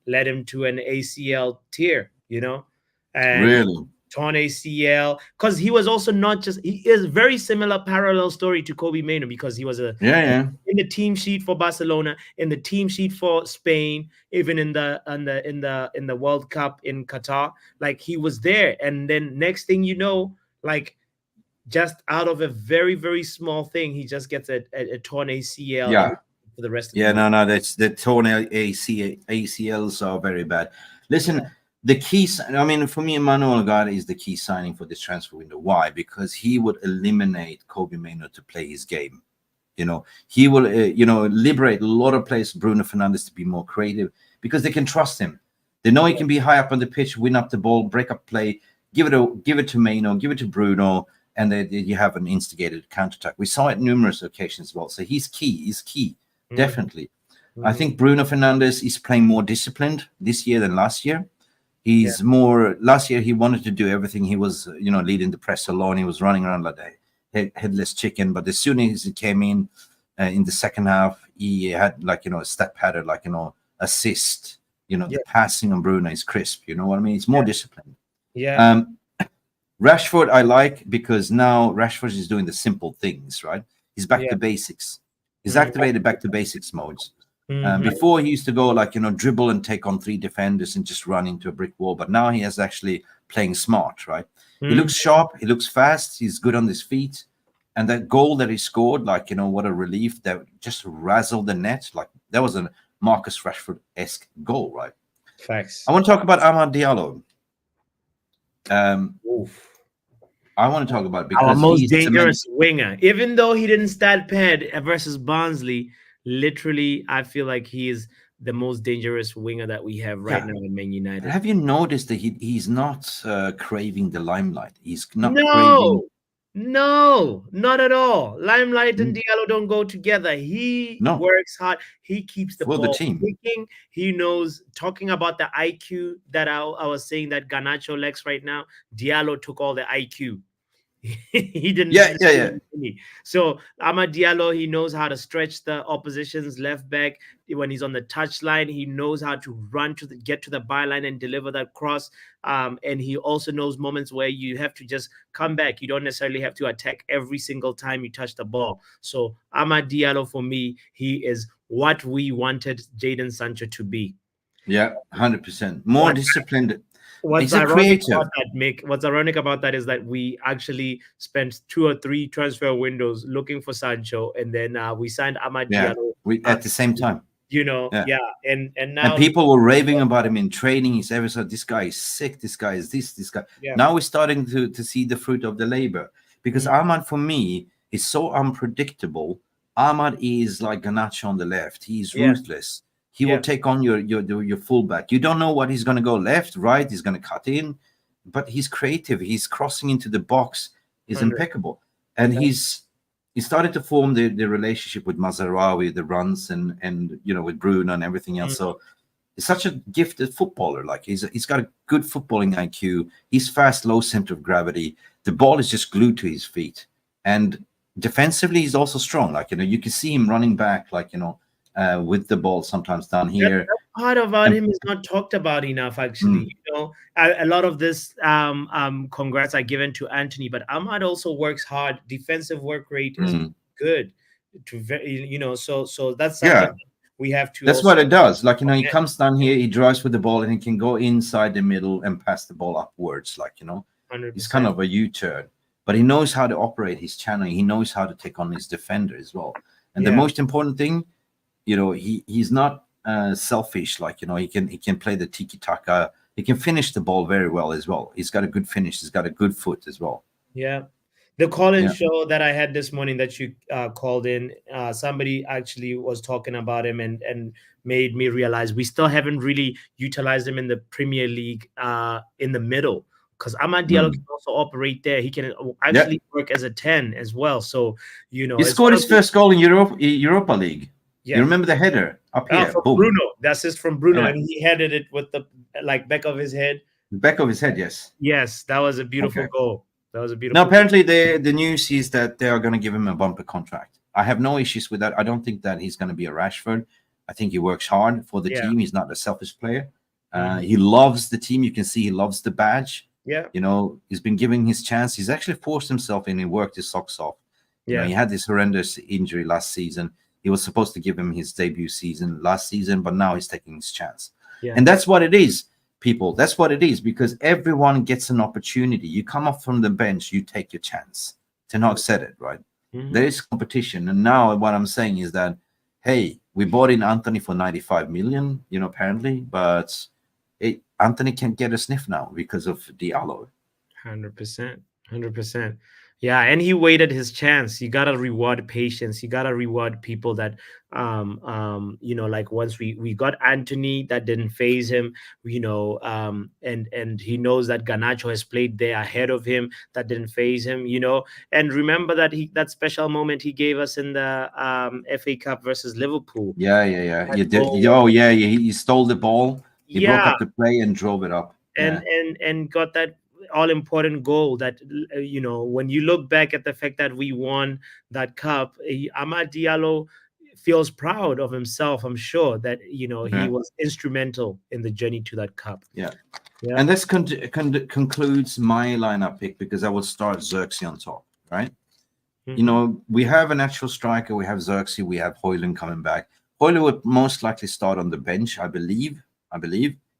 led him to an ACL tear, you know? And really? Torn ACL, because he was also not just, he is very similar parallel story to Kobbie Mainoo, because he was in the team sheet for Barcelona, in the team sheet for Spain, even in the World Cup in Qatar. Like, he was there, and then next thing you know, like, just out of a very, very small thing, he just gets a torn ACL for the rest of the no, that's the torn ACLs are very bad. Listen, the key, I mean, for me, Emmanuel Ugarte is the key signing for this transfer window. Why? Because he would eliminate Kobbie Mainoo to play his game. You know, he will, liberate a lot of players, Bruno Fernandes, to be more creative, because they can trust him. They know he can be high up on the pitch, win up the ball, break up play, give it to Mainoo, give it to Bruno, and then you have an instigated counterattack. We saw it numerous occasions as well. So he's key, definitely. I think Bruno Fernandes is playing more disciplined this year than last year. He's more, last year he wanted to do everything. He was, leading the press alone. He was running around like a headless chicken. But as soon as he came in the second half, he had a step pattern, assist. The passing on Bruno is crisp. You know what I mean? It's more disciplined. Yeah. Rashford, I like, because now Rashford is doing the simple things, right? He's back to basics. He's activated back to basics modes. Before he used to go dribble and take on 3 defenders and just run into a brick wall. But now he is actually playing smart, right? He looks sharp. He looks fast. He's good on his feet. And that goal that he scored, what a relief, that just razzled the net. Like, that was a Marcus Rashford-esque goal, right? Facts. I want to talk about Amad Diallo. I want to talk about, because our most dangerous winger. Even though he didn't stat pad versus Barnsley, literally, I feel like he is the most dangerous winger that we have right now in Man United. Have you noticed that he's not craving the limelight? He's not craving. No, not at all. Limelight and Diallo don't go together. He works hard. He keeps the ball kicking. He knows, talking about the IQ that I was saying that Garnacho lacks right now, Diallo took all the IQ. He didn't. So Amad Diallo, he knows how to stretch the opposition's left back when he's on the touchline. He knows how to run get to the byline and deliver that cross. And he also knows moments where you have to just come back. You don't necessarily have to attack every single time you touch the ball. So Amad Diallo, for me, he is what we wanted Jadon Sancho to be. Yeah, 100%. More disciplined. What's He's a ironic creative. about that, Mick? What's ironic about that is that we actually spent 2 or 3 transfer windows looking for Sancho, and then we signed Amad Diallo. We at the same time. And now And people were raving about him in training. He said, "This guy is sick. This guy is this. This guy." Yeah. Now we're starting to see the fruit of the labor, because Ahmad, for me, is so unpredictable. Ahmad is like Garnacho on the left. He's ruthless. He will take on your fullback. You don't know what he's going to go left, right. He's going to cut in, but he's creative. He's crossing into the box. He's impeccable, and he started to form the relationship with Mazraoui, the runs, and with Bruno and everything else. So he's such a gifted footballer. Like he's got a good footballing IQ. He's fast, low center of gravity. The ball is just glued to his feet, and defensively he's also strong. Like you can see him running back, like with the ball sometimes down here. That part about him is not talked about enough, actually. A lot of this congrats are given to Anthony, but Ahmad also works hard. Defensive work rate is good. So that's something we have to. That's what it does. Like he comes down here, he drives with the ball, and he can go inside the middle and pass the ball upwards. Like 100%. It's kind of a U-turn, but he knows how to operate his channel. He knows how to take on his defender as well. And the most important thing, he's not selfish. Like he can play the tiki-taka. He can finish the ball very well as well. He's got a good finish. He's got a good foot as well. Yeah. The call-in show that I had this morning that you called in, somebody actually was talking about him and made me realize we still haven't really utilized him in the Premier League in the middle, because Amad Diallo can also operate there. He can actually work as a 10 as well. So, he scored his first goal in Europa League. Yeah. You remember the header up here? From Bruno. The assist from Bruno, and he headed it with the back of his head. The back of his head, yes. Yes, that was a beautiful goal. That was a beautiful. Now, apparently, the news is that they are going to give him a bumper contract. I have no issues with that. I don't think that he's going to be a Rashford. I think he works hard for the team. He's not a selfish player. He loves the team. You can see he loves the badge. Yeah. He's been given his chance. He's actually forced himself in and worked his socks off. He had this horrendous injury last season. He was supposed to give him his debut season last season, but now he's taking his chance. Yeah. And that's what it is, people. That's what it is, because everyone gets an opportunity. You come up from the bench, you take your chance. Ten Hag said it, right? There is competition. And now what I'm saying is that, hey, we bought in Anthony for 95 million, apparently, but Anthony can't get a sniff now because of Dialo. 100%. Yeah, and he waited his chance. You gotta reward patience. You gotta reward people that, like once we got Anthony, that didn't phase him, and he knows that Garnacho has played there ahead of him, that didn't phase him, And remember that special moment he gave us in the FA Cup versus Liverpool. Yeah. He stole the ball. He broke up the play and drove it up. And got that all-important goal that, when you look back at the fact that we won that cup, Amad Diallo feels proud of himself. I'm sure that, he was instrumental in the journey to that cup. Yeah. And this concludes my lineup pick, because I will start Xerxes on top, right? We have an actual striker. We have Xerxes. We have Højlund coming back. Højlund would most likely start on the bench, I believe.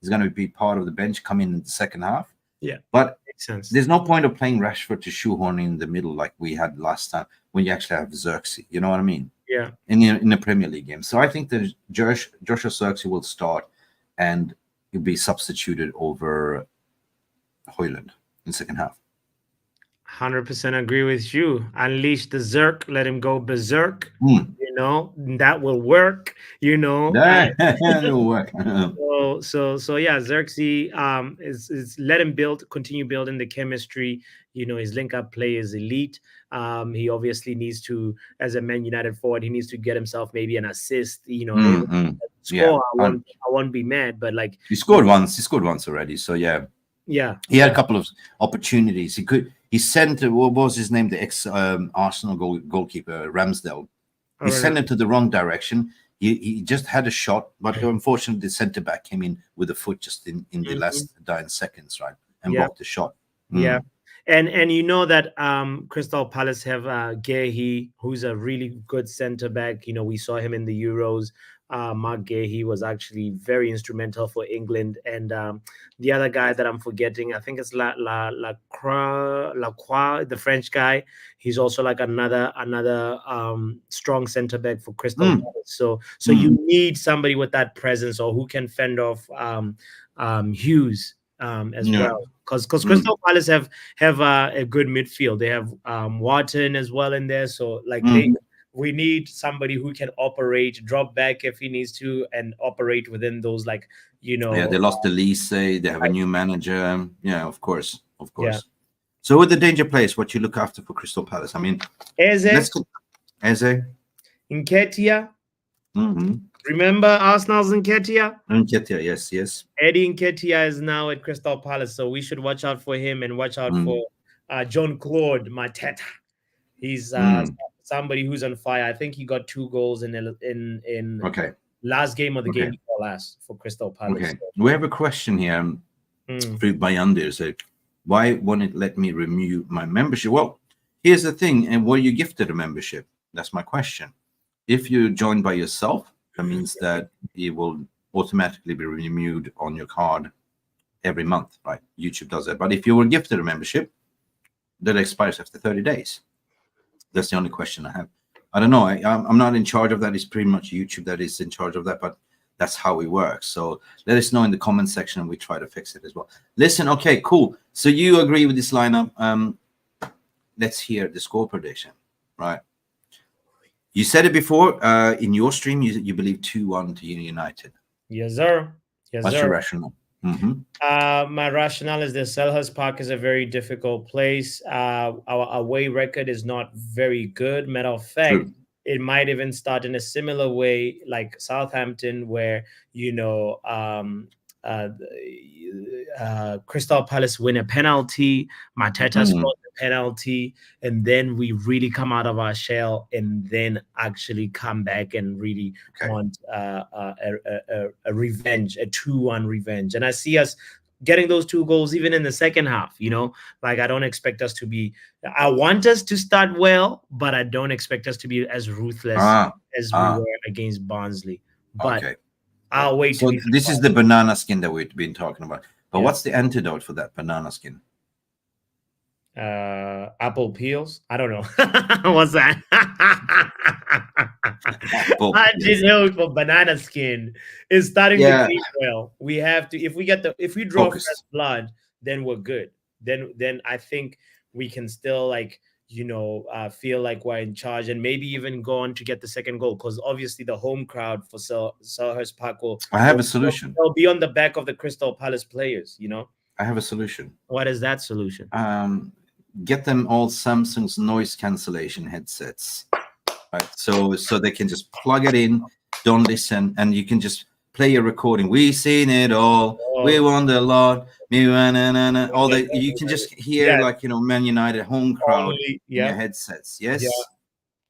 He's going to be part of the bench coming in the second half. Yeah, but makes sense. There's no point of playing Rashford to shoehorn in the middle like we had last time when you actually have Xerxes. You know what I mean? Yeah. In the Premier League game. So I think that Joshua Xerxes will start and he'll be substituted over Højlund in the second half. 100% agree with you. Unleash the Zerk, let him go berserk. That will work. That will work. So yeah, Xerxes is let him continue building the chemistry. His link-up play is elite. He obviously needs to, as a Man United forward, he needs to get himself maybe an assist. Score. I won't be mad, but like he scored once. He scored once already. So yeah. He had a couple of opportunities. He sent what was his name, the ex Arsenal goalkeeper Ramsdale. He sent him to the wrong direction. He just had a shot, but unfortunately the centre back came in with a foot just in the last 9 seconds, right, and blocked the shot. Yeah. And that Crystal Palace have Gehi, who's a really good centre back. We saw him in the Euros. Mark Gay. He was actually very instrumental for England. And the other guy that I'm forgetting, I think it's Lacroix, the French guy. He's also like another strong center back for Crystal Palace. So you need somebody with that presence or who can fend off Hughes as well. Because Crystal Palace have a good midfield. They have Wharton as well in there. So like we need somebody who can operate, drop back if he needs to, and operate within those, like, you know. Yeah, they lost the lease. They have a new manager. Yeah, of course. Yeah. So with the danger players, what you look after for Crystal Palace? I mean, Eze, Nketiah. Remember Arsenal's Nketiah? Nketiah, yes. Eddie Nketiah is now at Crystal Palace, so we should watch out for him and watch out for John Claude Mateta. He's somebody who's on fire. I think he got 2 goals in last game of the game before last for Crystal Palace. Okay, we have a question here. Through Bayandi, so why won't it let me renew my membership? Well, here's the thing, and were you gifted a membership? That's my question. If you join by yourself, that means that it will automatically be renewed on your card every month, right? YouTube does that. But if you were gifted a membership, that expires after 30 days. That's the only question I have. I don't know. I'm not in charge of that. It's pretty much YouTube that is in charge of that, but that's how it works. So let us know in the comment section and we try to fix it as well. Listen, okay, cool. So you agree with this lineup. Let's hear the score prediction, right? You said it before in your stream, you believe 2-1 to United. Yes, sir. What's your rationale? My rationale is that Selhurst Park is a very difficult place. Our away record is not very good. Matter of fact, it might even start in a similar way like Southampton, where, you know, Crystal Palace win a penalty, Mateta scores a penalty, and then we really come out of our shell and then actually come back and really want a revenge, a 2-1 revenge. And I see us getting those 2 goals even in the second half, you know. Like, I don't expect us to be, I want us to start well, but I don't expect us to be as ruthless as we were against Barnsley. But I'll wait. So this is the banana skin that we've been talking about. But what's the antidote for that banana skin? Apple peels. I don't know. What's that? Antidote for banana skin is starting to clean well. We have to, if we draw fresh blood, then we're good. Then I think we can still, like, you know, feel like we're in charge and maybe even go on to get the second goal, because obviously the home crowd for Selhurst Park will. I have a solution. They'll be on the back of the Crystal Palace players, you know. I have a solution. What is that solution? Get them all Samsung's noise cancellation headsets, right? So they can just plug it in, don't listen, and you can just play a recording. We seen it all. We won the lot. All that you can just hear, like, you know, Man United home crowd in your headsets. Yes.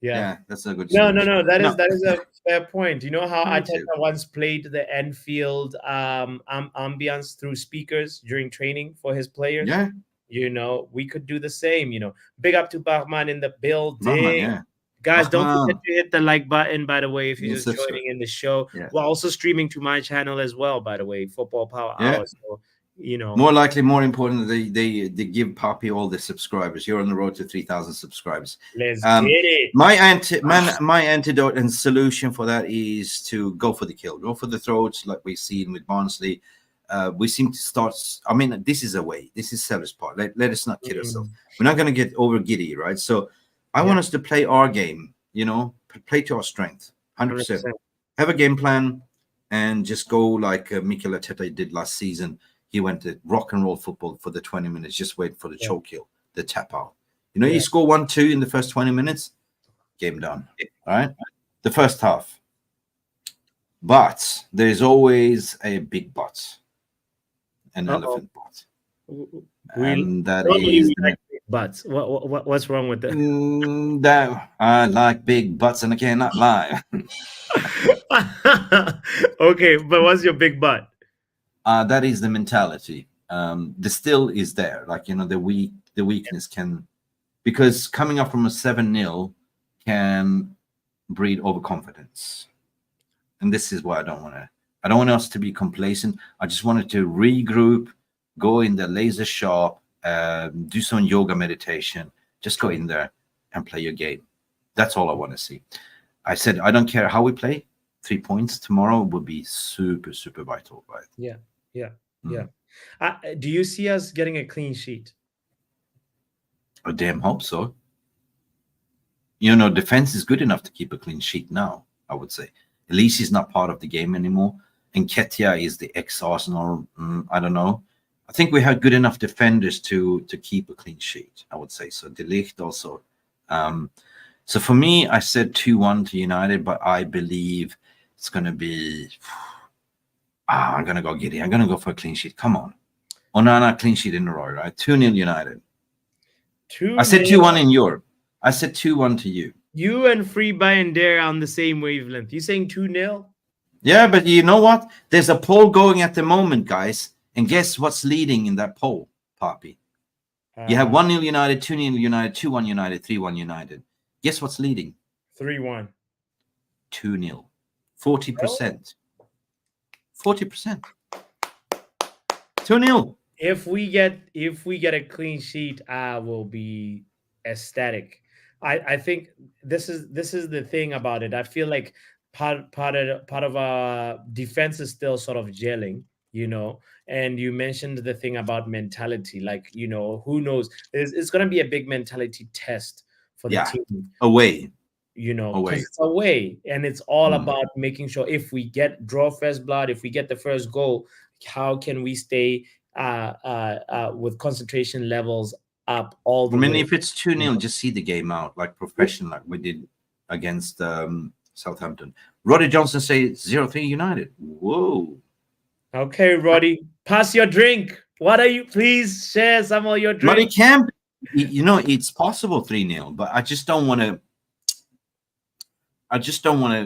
Yeah, that's a good solution. No. That is a fair point. You know how Arteta once played the Anfield ambience through speakers during training for his players? Yeah. You know, we could do the same. You know, big up to Bachman in the building. Guys, don't forget to hit the like button, by the way, if you're just joining in the show. We're also streaming to my channel as well, by the way, Football Power Hour. So, you know, more important, they give Papi all the subscribers. You're on the road to 3,000 subscribers. Let's get it. My antidote and solution for that is to go for the kill, go for the throats, like we've seen with Barnsley. We seem to start. I mean, this is a way. This is Selhurst Park. Let us not kid ourselves. We're not going to get over giddy, right? So I want us to play our game. You know, play to our strength, 100%. Have a game plan, and just go like Mikel Arteta did last season. He went to rock and roll football for the 20 minutes. Just wait for the choke kill, the tap out. You know, you score 1-2 in the first 20 minutes, game done. All right, the first half. But there's always a big but. An elephant butt, and that is like big butts. What's wrong with that? That I like big butts, and I cannot lie. Okay, but what's your big butt? That is the mentality. The still is there, like, you know, the weakness can, because coming up from a 7-0 can breed overconfidence. And this is why I don't want us to be complacent. I just wanted to regroup, go in there laser sharp, do some yoga meditation, just go in there and play your game. That's all I want to see. I said, I don't care how we play. 3 points tomorrow would be super, super vital, right? Yeah. Do you see us getting a clean sheet? I damn hope so. You know, defense is good enough to keep a clean sheet now, I would say. At least he's not part of the game anymore. And Ketia is the ex-Arsenal. I don't know. I think we have good enough defenders to keep a clean sheet, I would say. So De Ligt also. So for me, I said 2-1 to United, but I believe it's going to be... I'm going to go giddy. I'm going to go for a clean sheet. Come on. Onana, clean sheet in a row, right? 2-0 United. I said 2-1 in Europe. I said 2-1 to you. You and Freeby and Dare on the same wavelength. You saying 2-0? Yeah, but you know what? There's a poll going at the moment, guys. And guess what's leading in that poll, Papi? You have 1-0 United, 2-0 United, 2-1 United, 3-1 United. Guess what's leading? 3-1. 2-0. 40%. 40%. 2-0. If we get a clean sheet, I will be ecstatic. I think this is the thing about it. I feel like part of our defense is still sort of gelling, you know. And you mentioned the thing about mentality, like, you know, who knows? It's going to be a big mentality test for the team. Away. You know, because it's away, and it's all about making sure if we draw first blood, if we get the first goal, how can we stay with concentration levels up all the way? I mean, if it's 2-0, just see the game out like professional, like we did against Southampton. Roddy Johnson say 0-3 United. Whoa. Okay, Roddy, pass your drink. What are you? Please share some of your drink. Roddy can be, you know, it's possible 3-0, but I just don't want to.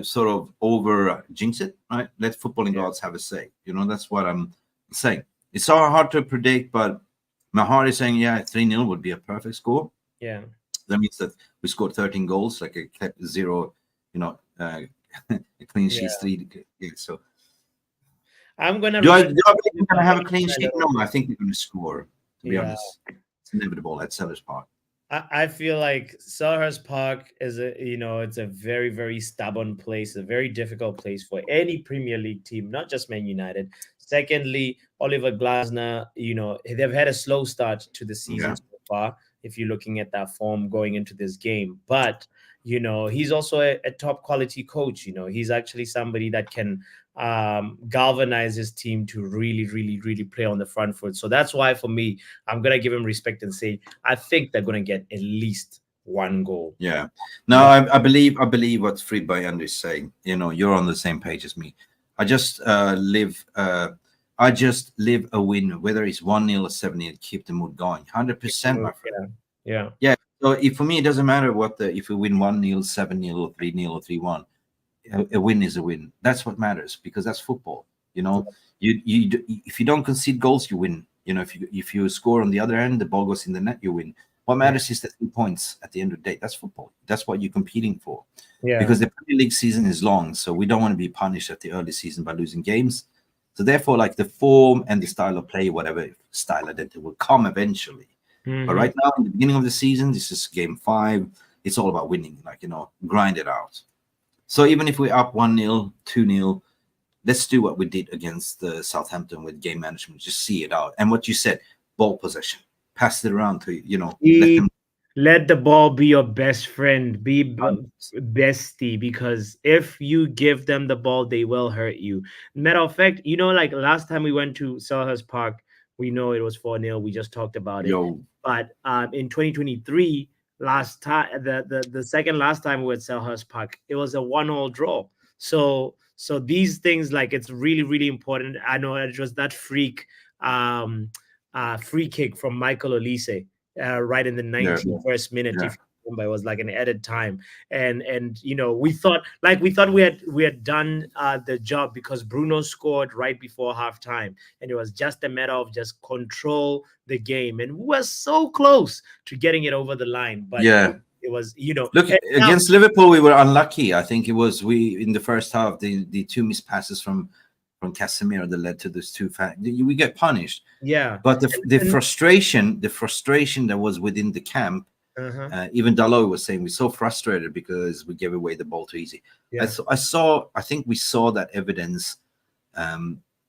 Sort of over jinx it, right? Let footballing gods have a say. You know, that's what I'm saying. It's so hard to predict, but my heart is saying, 3-0 would be a perfect score. Yeah. That means that we scored 13 goals, like a kept 0, you know, a clean sheet, 3. Yeah, so I'm gonna. Do I believe we're gonna have a clean sheet? No, I think we're gonna score. To be honest, it's inevitable at Selhurst Park. I feel like Selhurst Park is it's a very, very stubborn place, a very difficult place for any Premier League team, not just Man United. Secondly, Oliver Glasner, you know, they've had a slow start to the season so far, if you're looking at that form going into this game. But, you know, he's also a top quality coach. You know, he's actually somebody that can galvanize his team to really, really, really play on the front foot. So that's why, for me, I'm gonna give him respect and say I think they're gonna get at least 1 goal. Yeah. No, I believe what Freeby is saying. You know, you're on the same page as me. I just live a win, whether it's 1-0 or 7-0, keep the mood going. 100%, my friend. Yeah. So for me, it doesn't matter if we win 1-0, 7-0, or 3-0 or 3-1. A win is a win. That's what matters, because that's football. You know, you if you don't concede goals, you win. You know, if you score on the other end, the ball goes in the net, you win. What matters is the 3 points at the end of the day. That's football. That's what you're competing for. Yeah. Because the Premier League season is long, so we don't want to be punished at the early season by losing games. So therefore, like, the form and the style of play, whatever style identity, will come eventually. But right now, in the beginning of the season, this is game 5. It's all about winning. Like, you know, grind it out. So even if we're up 1-0, 2-0, let's do what we did against Southampton with game management. Just see it out. And what you said, ball possession, pass it around to, you know, let the ball be your best friend, be bestie, because if you give them the ball, they will hurt you. Matter of fact, you know, like last time we went to Selhurst Park, we know it was 4-0. We just talked about it. But in 2023, last time, the second last time we were at Selhurst Park, it was a 1-1 draw. So these things, like, it's really, really important. I know it was that free kick from Michael Olise right in the 91st minute. If you remember, it was like an added time, and you know, we thought we had done the job, because Bruno scored right before halftime, and it was just a matter of just control the game, and we were so close to getting it over the line. But it was, you know. Look, against Liverpool, we were unlucky. I think it was we in the first half, the two missed passes from Casemiro that led to those two. We get punished. Yeah. But the frustration that was within the camp, even Dialo was saying we're so frustrated because we gave away the ball too easy. Yeah. I think we saw that evidence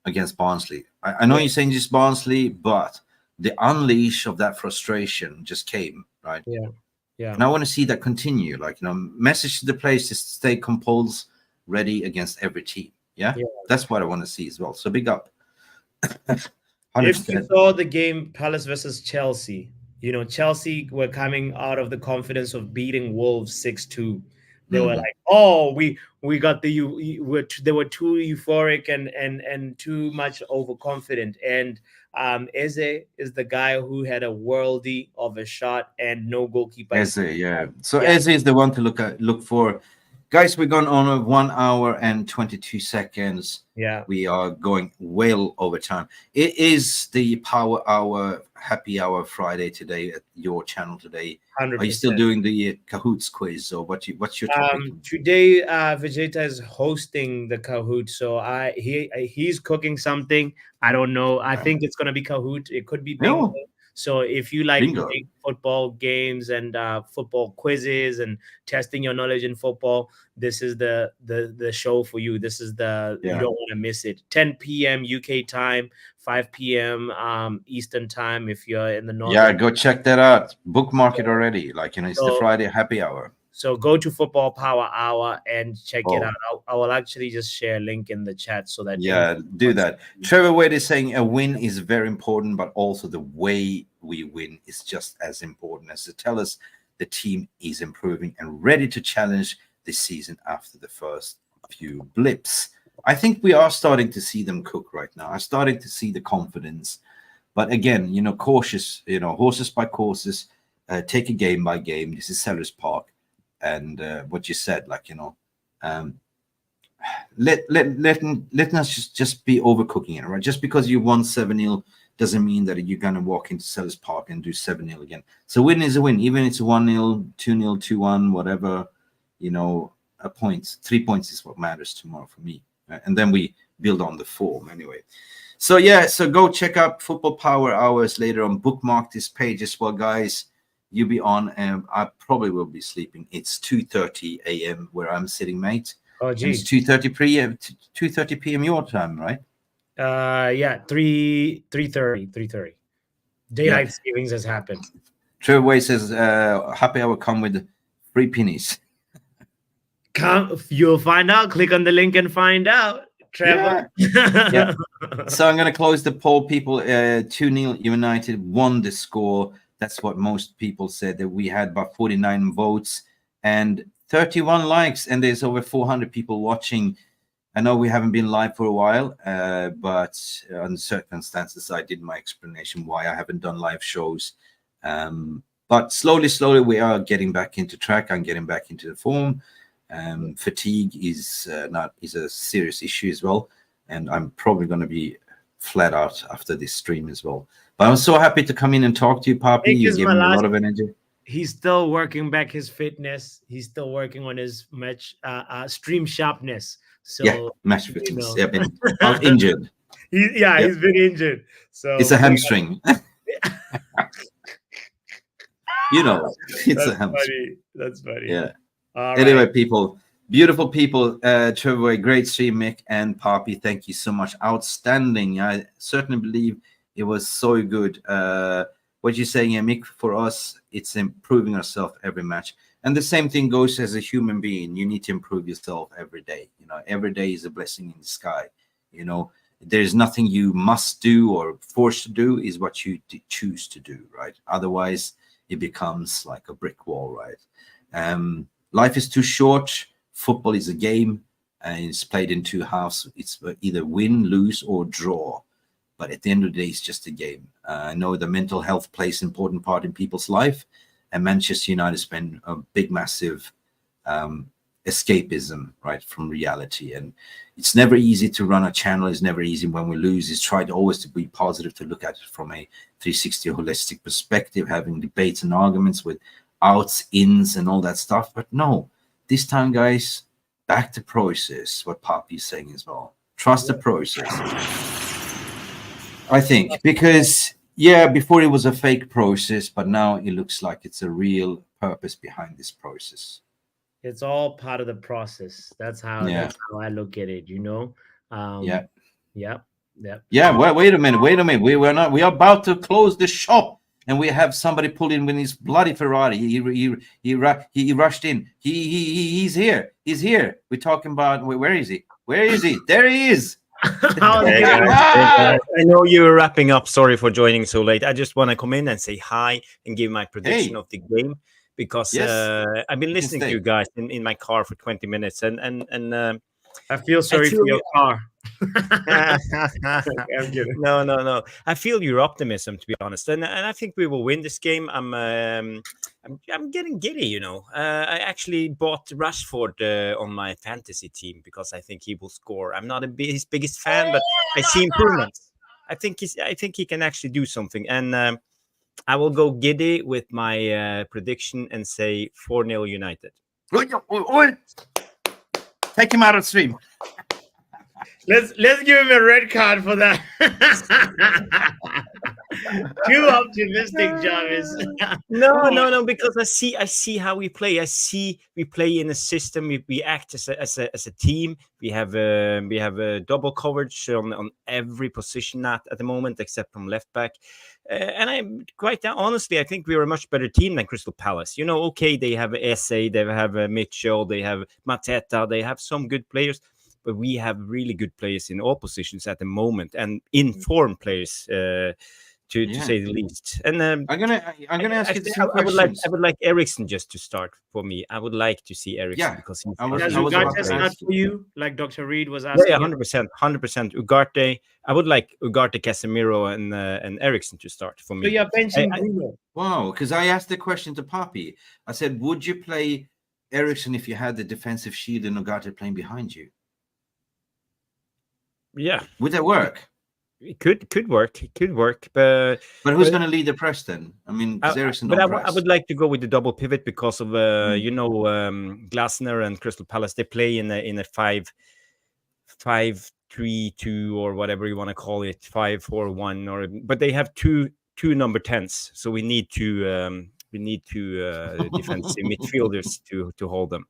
against Barnsley. I know you're saying just Barnsley, but the unleash of that frustration just came, right? Yeah. Yeah. And I want to see that continue. Like, you know, message to the players to stay composed, ready against every team. Yeah? That's what I want to see as well. So big up. 100%. If you saw the game Palace versus Chelsea, you know, Chelsea were coming out of the confidence of beating Wolves 6-2. They were like, oh, we got they were too euphoric and too much overconfident. And Eze is the guy who had a worldie of a shot and no goalkeeper. Eze, yeah. So Eze is the one to look for. Guys, we're going on 1 hour and 22 seconds. Yeah. We are going well over time. It is the Power Hour, Happy Hour Friday today at your channel today. 100%. Are you still doing the Kahoots quiz, or what's your topic? Today, Vegeta is hosting the Kahoot, so he's cooking something. I don't know. I think it's gonna be Kahoot. It could be bingo. So if you like football games and football quizzes and testing your knowledge in football, this is the show for you. This is you don't want to miss it. 10 p.m. UK time, 5 p.m. Eastern time. If you're in the north, go check that out. Bookmark it already. Like, you know, it's the Friday happy hour. So go to Football Power Hour and check it out. I will actually just share a link in the chat so that do that. Trevor Wade is saying a win is very important, but also the way we win is just as important as to tell us the team is improving and ready to challenge this season after the first few blips. I think we are starting to see them cook right now. I'm starting to see the confidence, but again, you know, cautious. You know, horses by courses. Take a game by game. This is Selhurst Park. And what you said, like, you know, let us just be overcooking it, right? Just because you won 7-0 doesn't mean that you're going to walk into Selhurst Park and do 7-0 again. So win is a win, even if it's 1-0, 2-0, 2-1, whatever, you know, a point. 3 points is what matters tomorrow for me. And then we build on the form anyway. So, so go check out Football Power Hours later on. Bookmark this page as well, guys. You'll be on, and I probably will be sleeping. It's 2:30 a.m. where I'm sitting, mate. Oh, geez. It's 2:30 p.m. your time, right? 3:30. Daylight savings has happened. Trevor Way says, happy hour come with free pennies. You'll find out. Click on the link and find out, Trevor. So I'm going to close the poll, people. 2-0 United won the score. That's what most people said, that we had about 49 votes and 31 likes, and there's over 400 people watching. I know we haven't been live for a while, but on circumstances, I did my explanation why I haven't done live shows. But slowly, we are getting back into track. I'm getting back into the form. Fatigue is a serious issue as well, and I'm probably going to be flat out after this stream as well. But I'm so happy to come in and talk to you, Papi. You give me a lot of energy. He's still working back his fitness. He's still working on his match stream sharpness. So match fitness. You know. I'm injured. He's been injured. So it's a hamstring. You know, it's a hamstring. That's funny. Yeah. Anyway, people, beautiful people. Trevor, great stream, Mick and Papi. Thank you so much. Outstanding. I certainly believe it was so good. What you're saying, Mick, for us, it's improving ourselves every match. And the same thing goes as a human being. You need to improve yourself every day. You know, every day is a blessing in the sky. You know, there's nothing you must do or forced to do, is what you choose to do, right? Otherwise, it becomes like a brick wall, right? Life is too short. Football is a game, and it's played in two halves. It's either win, lose, or draw. But at the end of the day, it's just a game. I know the mental health plays an important part in people's life, and Manchester United spend a big, massive escapism, right, from reality. And it's never easy to run a channel. It's never easy when we lose. It's tried always to be positive, to look at it from a 360 holistic perspective, having debates and arguments with outs, ins, and all that stuff. But no, this time, guys, back to process. What Papi is saying as well. Trust the process. I think because before it was a fake process, but now it looks like it's a real purpose behind this process. It's all part of the process. That's how I look at it. Yeah. Wait a minute. We are about to close the shop, and we have somebody pull in with his bloody Ferrari. He rushed in. He's here. He's here. We're talking about where is he? Where is he? There he is. Hey guys. I know you were wrapping up. Sorry for joining so late. I just want to come in and say hi and give my prediction of the game, because I've been listening to you guys in my car for 20 minutes, and I feel sorry for your car. No. I feel your optimism, to be honest, and I think we will win this game. I'm getting giddy. I actually bought Rashford on my fantasy team because I think he will score. I'm not his biggest fan, but I see improvements. I think he can actually do something, and I will go giddy with my prediction and say 4-0 United. Take him out of stream. Let's give him a red card for that. Too optimistic, Jarvis. No, because I see how we play. I see we play in a system. We act as a team. We have a double coverage on every position at the moment, except from left back. And I'm quite honestly, I think we're a much better team than Crystal Palace. Okay, they have Esse, they have Mitchell, they have Mateta, they have some good players, but we have really good players in all positions at the moment, and informed players, to say the least. And I'm gonna ask you some questions. I would like Eriksen just to start for me. I would like to see Eriksen because he's not for you, like Dr. Reed was asking. Yeah, 100%. Ugarte. I would like Ugarte, Casemiro, and Eriksen to start for me. So you're benching Bruno. Wow, because I asked the question to Papi. I said, would you play Eriksen if you had the defensive shield and Ugarte playing behind you? Yeah. Would that work? It could work. It could work, but who's going to lead the press then? I mean, Eriksen. But I would like to go with the double pivot because of Glasner and Crystal Palace. They play in a 5-3-2 or whatever you want to call it, 5-4-1, but they have two number 10s, so we need two defensive midfielders to hold them.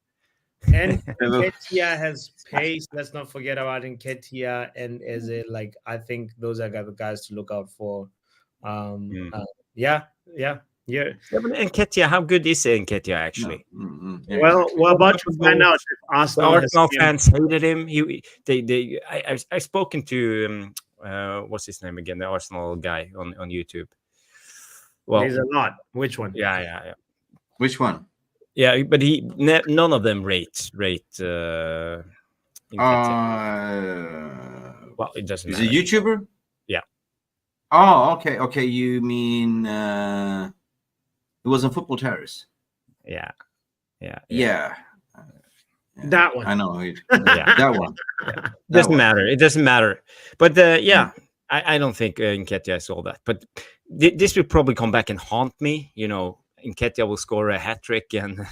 And Nketiah has pace. Let's not forget about Nketiah and Eze. I think those are the guys to look out for. But Nketiah, how good is Nketiah actually? Well, we're about to find out if Arsenal fans hated him. I spoken to what's his name again? The Arsenal guy on YouTube. Well, there's a lot. Which one? Yeah. Which one? Yeah, but none of them rate. Well, it doesn't matter. Is he a YouTuber? Yeah. Oh, okay. You mean it was on Football Terrace? Yeah. That one. I know. That one. Yeah. Doesn't matter. It doesn't matter. But I don't think Nketiah is all that. But this will probably come back and haunt me. Nketiah will score a hat trick and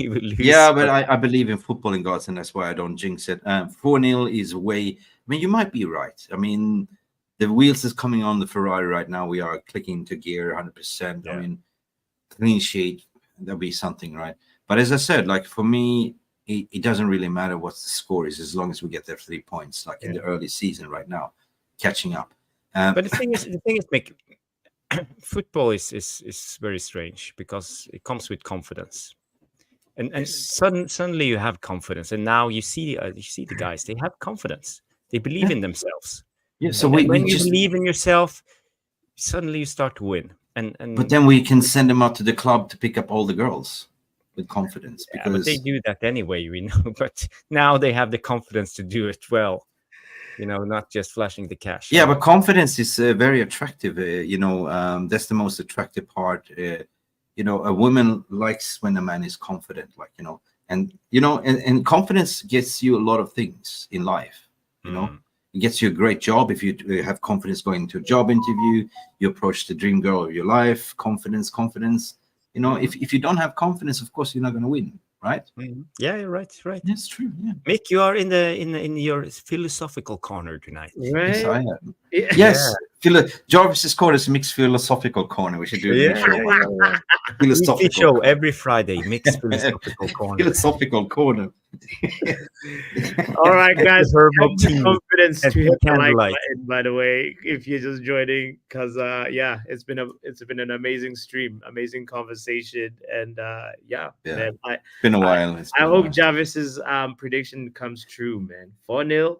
we will lose. Yeah, but I believe in footballing gods, and that's why I don't jinx it. 4-0 is way. I mean, you might be right. I mean, the wheels is coming on the Ferrari right now. We are clicking to gear 100%. Yeah. I mean, clean sheet, there'll be something, right? But as I said, for me, it doesn't really matter what the score is as long as we get their 3 points, in the early season right now, catching up. But the thing is, Mick, football is very strange because it comes with confidence, and suddenly you have confidence, and now you see the guys, they have confidence, they believe in themselves. Yeah. So when you believe in yourself, suddenly you start to win. And but then we can send them out to the club to pick up all the girls with confidence. Because but they do that anyway, we know. But now they have the confidence to do it well. Not just flashing the cash. Yeah, but confidence is very attractive. That's the most attractive part. A woman likes when a man is confident, and confidence gets you a lot of things in life. It gets you a great job if you have confidence going into a job interview. You approach the dream girl of your life. Confidence. you know, if you don't have confidence, of course you're not going to win, right? Yeah, you're right. That's true. Yeah. Mick, you are in your philosophical corner tonight. Right? Yes, I am. Yeah. Yes, Jarvis's corner is Mick's philosophical corner. We should do a show. Philosophical show corner. Every Friday. Mick's philosophical corner. Philosophical corner. All right, guys. Have the confidence to hit the like light. button, by the way, if you're just joining, because yeah, it's been an amazing stream, amazing conversation, and yeah, man, it's been a while. I hope Jarvis's prediction comes true, man. 4-0.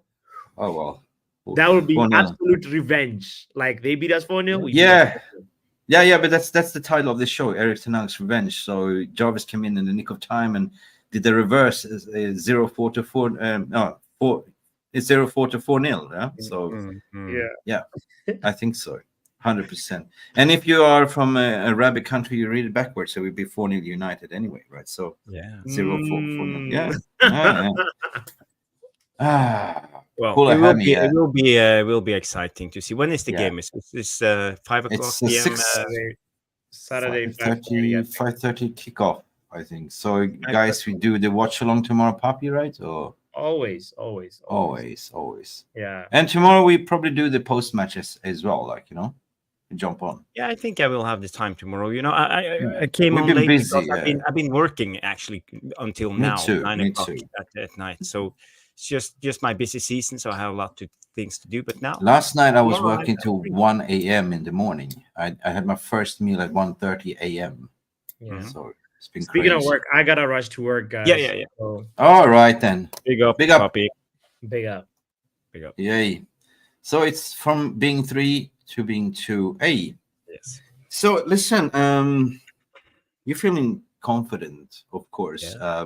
Oh well. That would be absolute revenge. Like they beat us 4-0. Yeah, but that's the title of the show, Erik Ten Hag's Revenge. So Jarvis came in the nick of time and did the reverse, 0-4 to 4. It's 0-4 to 4-0. Yeah. So yeah, I think so, 100%. And if you are from a Arabic country, you read it backwards, so it would be 4-0 United anyway, right? So 0-4. Yeah. Well, it will be exciting to see. When is the game? Is this 5 o'clock p.m. Saturday 5:30 kickoff, I think. So guys, we do the watch along tomorrow, Papi, right? Or always. Yeah. And tomorrow we probably do the post matches as well, like, you know, jump on. Yeah, I think I will have the time tomorrow. You know, I came on late busy, because I've been working actually until now, 9 o'clock at night. So it's just my busy season, so I have a lot of things to do. But now, last night I was working till 1 a.m. in the morning. I had my first meal at 1:30 a.m. Yeah. So it's been Speaking crazy. of work, I gotta rush to work, guys. Yeah. So, all right then. Big up, Papi. Big up. Yay. So it's from being 3 to being 2A. Yes. So listen, you're feeling confident, of course. Yeah.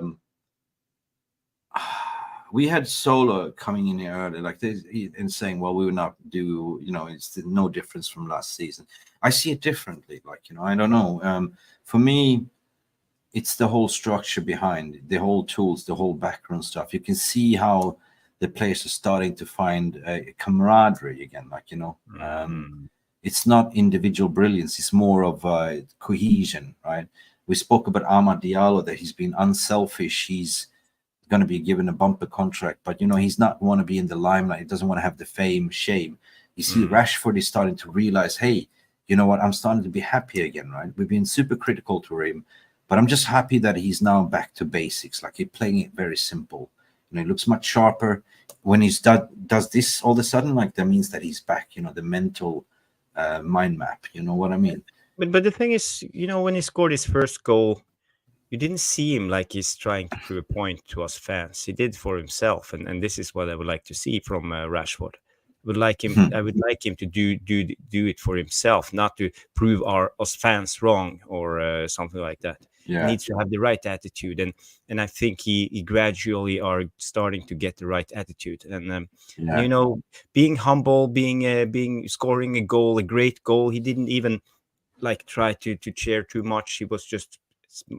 We had Solo coming in here earlier, like this, and saying, "Well, we will not do. You know, it's no difference from last season." I see it differently. Like, you know, I don't know. For me, it's the whole structure behind it, the whole tools, the whole background stuff. You can see how the players are starting to find a camaraderie again. Like, you know, it's not individual brilliance; it's more of cohesion, right? We spoke about Amad Dialo, that he's been unselfish. He's going to be given a bumper contract, but you know, he's not want to be in the limelight. He doesn't want to have the fame, shame. You see, Rashford is starting to realize, hey, you know what? I'm starting to be happy again, right? We've been super critical to him, but I'm just happy that he's now back to basics. Like, he's playing it very simple. You know, he looks much sharper. When he's does this all of a sudden, like, that means that he's back. You know, the mental mind map. You know what I mean? But the thing is, you know, when he scored his first goal, you didn't see him like he's trying to prove a point to us fans. He did for himself, and this is what I would like to see from Rashford. I would like him to do it for himself, not to prove us fans wrong or something like that. Yeah. He needs to have the right attitude, and I think he gradually are starting to get the right attitude. And you know, being humble, being scoring a great goal. He didn't even like try to cheer too much. He was just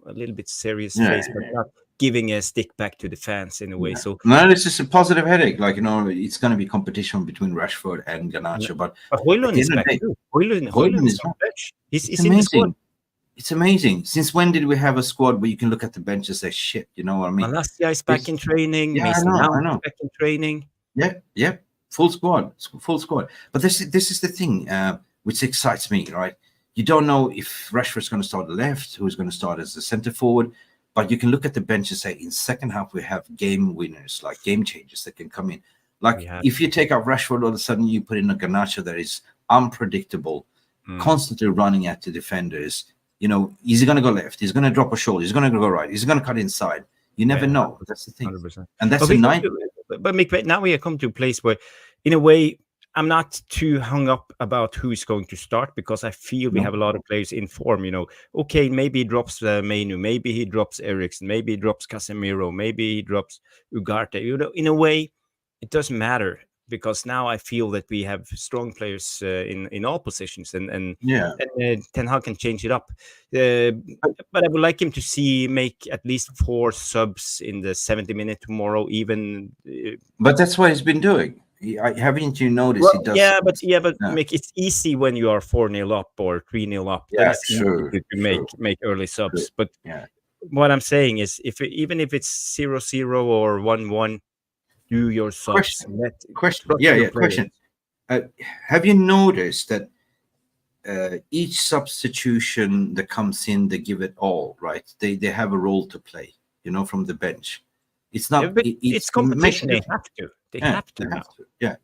a little bit serious face, but not giving a stick back to the fans in a way. So no, it's just a positive headache. Like, you know, it's going to be competition between Rashford and Garnacho, but Højlund is back too. Højlund is on the bench. He's in the squad. It's amazing. Since when did we have a squad where you can look at the bench and say, shit, you know what I mean? Malacia is back in training. Yeah, Mason I know. Is back in training. Yeah. Full squad. But this is the thing which excites me, right? You don't know if Rashford's going to start left, who's going to start as a centre forward, but you can look at the bench and say, in second half, we have game winners, like game changers that can come in. Like, if you take out Rashford, all of a sudden you put in a Garnacho that is unpredictable, constantly running at the defenders. You know, is he going to go left? He's going to drop a shoulder. He's going to go right. He's going to cut inside. You never know. That's the thing. 100%. And that's a night. But Mick, now we have come to a place where, in a way, I'm not too hung up about who is going to start, because I feel we have a lot of players in form. You know, okay, maybe he drops Mainu, maybe he drops Eriksen, maybe he drops Casemiro, maybe he drops Ugarte. You know, in a way, it doesn't matter, because now I feel that we have strong players in all positions, and Ten Hag can change it up. But I would like him to make at least 4 subs in the 70 minute tomorrow, even. But that's what he's been doing. haven't you noticed Well, he does? yeah, but Mick, it's easy when you are 4-0 up or 3-0 up. Yeah, Then it's true, easy to make early subs. true. But Yeah. what I'm saying is, even if it's 0-0 or 1-1, do your subs. Question. Trust Yeah, your yeah. players. Question. Have you noticed that each substitution that comes in, they give it all, right? They have a role to play, from the bench. It's not. But It's it's competition. They have to. They have to now. Yeah.